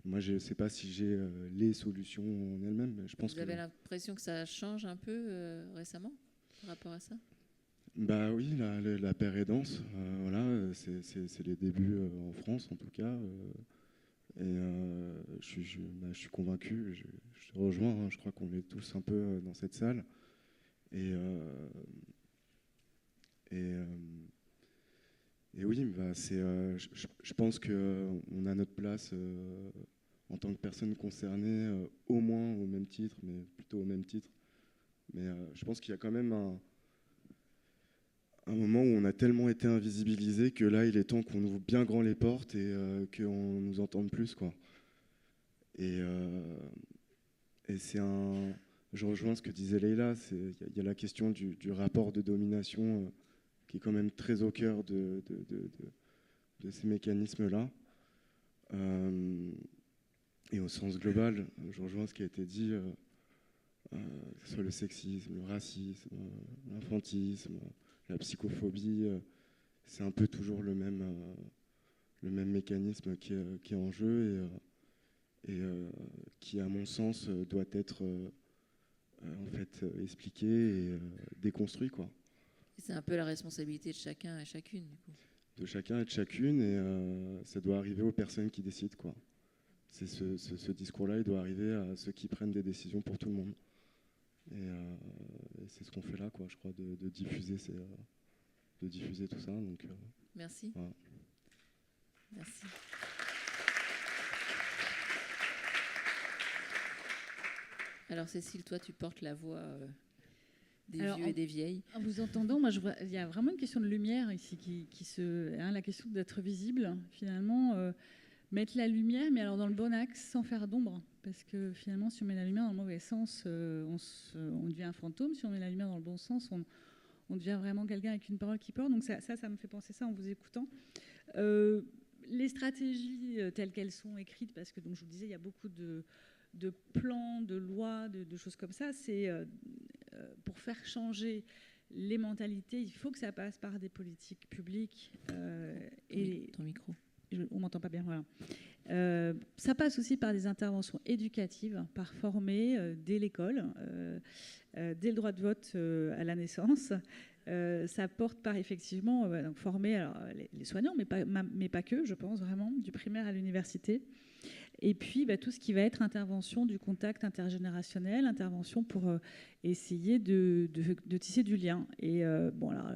Moi, je ne sais pas si j'ai les solutions en elles-mêmes, mais je pense que... Vous avez l'impression que ça change un peu récemment par rapport à ça ? Bah oui, la paire est dense. Voilà, c'est les débuts en France, en tout cas. Je suis convaincu, je te rejoins, hein, je crois qu'on est tous un peu dans cette salle. Et oui, je pense qu'on a notre place en tant que personne concernée, au moins au même titre, mais plutôt au même titre. Mais je pense qu'il y a quand même un moment où on a tellement été invisibilisé que là, il est temps qu'on ouvre bien grand les portes et qu'on nous entende plus, quoi. Et je rejoins ce que disait Leïla, il y a la question du rapport de domination qui est quand même très au cœur de ces mécanismes-là. Et au sens global, je rejoins ce qui a été dit, que ce soit le sexisme, le racisme, l'infantisme, la psychophobie, c'est un peu toujours le même mécanisme qui est en jeu et qui, à mon sens, doit être en fait expliqué et déconstruit, quoi. C'est un peu la responsabilité de chacun et chacune, du coup. De chacun et de chacune, et ça doit arriver aux personnes qui décident, quoi. C'est ce discours-là, il doit arriver à ceux qui prennent des décisions pour tout le monde. Et c'est ce qu'on fait là, quoi, je crois, de diffuser tout ça. Donc, merci. Voilà. Merci. Alors Cécile, toi tu portes la voix des vieux et des vieilles. En vous entendant, moi je vois, il y a vraiment une question de lumière ici la question d'être visible, finalement, mettre la lumière, mais alors dans le bon axe, sans faire d'ombre, parce que finalement si on met la lumière dans le mauvais sens, on devient un fantôme. Si on met la lumière dans le bon sens, on devient vraiment quelqu'un avec une parole qui porte. Donc ça me fait penser ça en vous écoutant. Les stratégies telles qu'elles sont écrites, parce que donc je vous disais, il y a beaucoup de plans, de lois, de choses comme ça. C'est pour faire changer les mentalités, il faut que ça passe par des politiques publiques. Ton micro. On m'entend pas bien, voilà. Ça passe aussi par des interventions éducatives, par former dès l'école, dès le droit de vote à la naissance. Ça porte par effectivement donc former alors, les soignants, mais pas que, je pense vraiment, du primaire à l'université. Et puis tout ce qui va être intervention du contact intergénérationnel, intervention pour essayer de tisser du lien. Et bon, alors,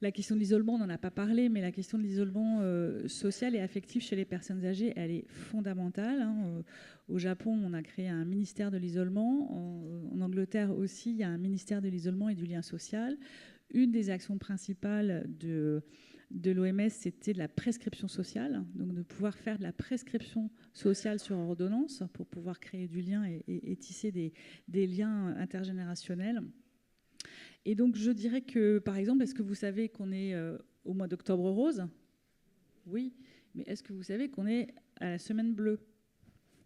la question de l'isolement, on n'en a pas parlé, mais la question de l'isolement social et affectif chez les personnes âgées, elle est fondamentale. Hein. Au Japon, on a créé un ministère de l'isolement. En Angleterre aussi, il y a un ministère de l'isolement et du lien social. Une des actions principales de l'OMS, c'était de la prescription sociale, donc de pouvoir faire de la prescription sociale sur ordonnance pour pouvoir créer du lien et tisser des liens intergénérationnels. Et donc je dirais que, par exemple, est-ce que vous savez qu'on est au mois d'Octobre Rose ? Oui, mais est-ce que vous savez qu'on est à la semaine bleue ?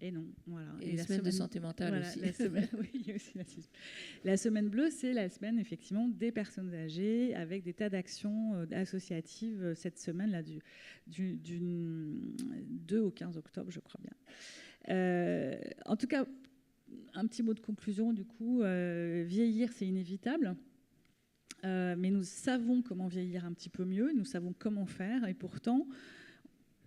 Et non, voilà. Et la semaine de santé mentale, voilà, aussi. Oui, il y a aussi la semaine bleue, c'est la semaine effectivement des personnes âgées, avec des tas d'actions associatives cette semaine-là, du 2 au 15 octobre, je crois bien. En tout cas, un petit mot de conclusion, du coup, vieillir, c'est inévitable. Mais nous savons comment vieillir un petit peu mieux, nous savons comment faire, et pourtant,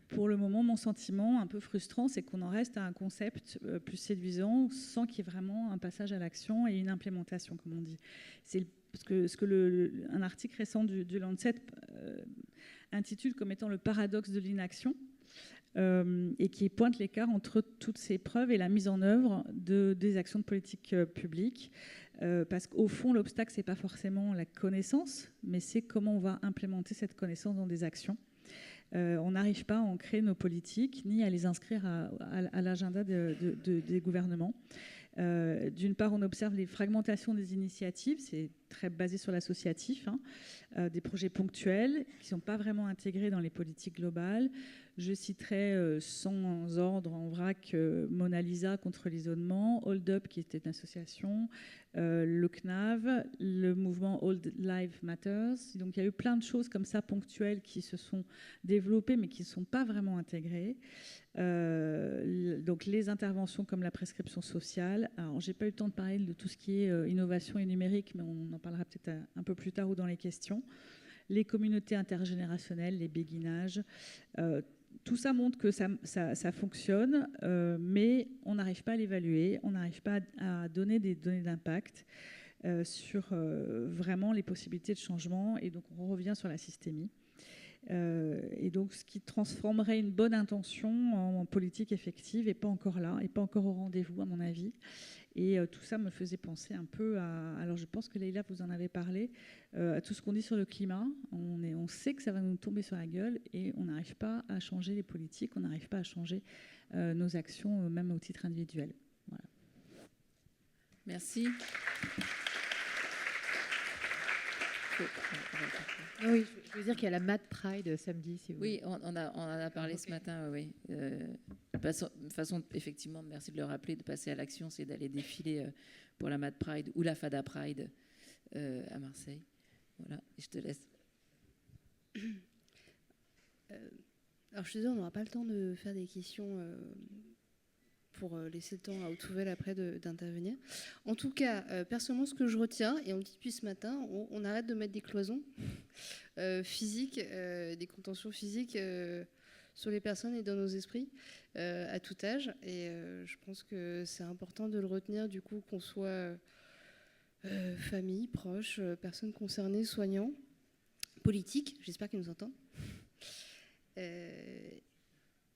pour le moment, mon sentiment un peu frustrant, c'est qu'on en reste à un concept plus séduisant sans qu'il y ait vraiment un passage à l'action et une implémentation, comme on dit. C'est ce que un article récent du Lancet intitule comme étant le paradoxe de l'inaction, et qui pointe l'écart entre toutes ces preuves et la mise en œuvre des actions de politique publique. Parce qu'au fond, l'obstacle, ce n'est pas forcément la connaissance, mais c'est comment on va implémenter cette connaissance dans des actions. On n'arrive pas à ancrer nos politiques ni à les inscrire à l'agenda des gouvernements. D'une part, on observe les fragmentations des initiatives, c'est très basé sur l'associatif, des projets ponctuels qui ne sont pas vraiment intégrés dans les politiques globales. Je citerai sans ordre en vrac Mona Lisa contre l'isolement, Hold Up qui était une association, le CNAV, le mouvement All Lives Matters. Donc il y a eu plein de choses comme ça ponctuelles qui se sont développées mais qui ne sont pas vraiment intégrées. Donc les interventions comme la prescription sociale. Alors j'ai pas eu le temps de parler de tout ce qui est innovation et numérique, mais on en parlera peut-être un peu plus tard ou dans les questions. Les communautés intergénérationnelles, les béguinages. Tout ça montre que ça fonctionne, mais on n'arrive pas à l'évaluer, on n'arrive pas à donner des données d'impact sur vraiment les possibilités de changement, et donc on revient sur la systémie. Et donc ce qui transformerait une bonne intention en politique effective n'est pas encore là, et pas encore au rendez-vous à mon avis. Et tout ça me faisait penser un peu à... Alors je pense que Leïla, vous en avez parlé, à tout ce qu'on dit sur le climat. On sait que ça va nous tomber sur la gueule et on n'arrive pas à changer les politiques, on n'arrive pas à changer nos actions, même au titre individuel. Voilà. Merci. Oui, je veux dire qu'il y a la Mad Pride samedi, si vous Oui, on en a parlé ce matin, oui. De façon, effectivement, merci de le rappeler, de passer à l'action, c'est d'aller défiler pour la Mad Pride ou la Fada Pride à Marseille. Voilà, et je te laisse. Alors je te dis, on n'aura pas le temps de faire des questions pour laisser le temps à Outouvel après d'intervenir. En tout cas, personnellement, ce que je retiens, et on le dit depuis ce matin, on arrête de mettre des cloisons physiques, des contentions physiques sur les personnes et dans nos esprits à tout âge. Et je pense que c'est important de le retenir, du coup, qu'on soit famille, proches, personnes concernées, soignants, politiques, j'espère qu'ils nous entendent.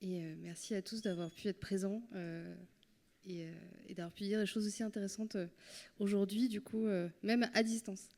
Et merci à tous d'avoir pu être présents et d'avoir pu dire des choses aussi intéressantes aujourd'hui, du coup, même à distance.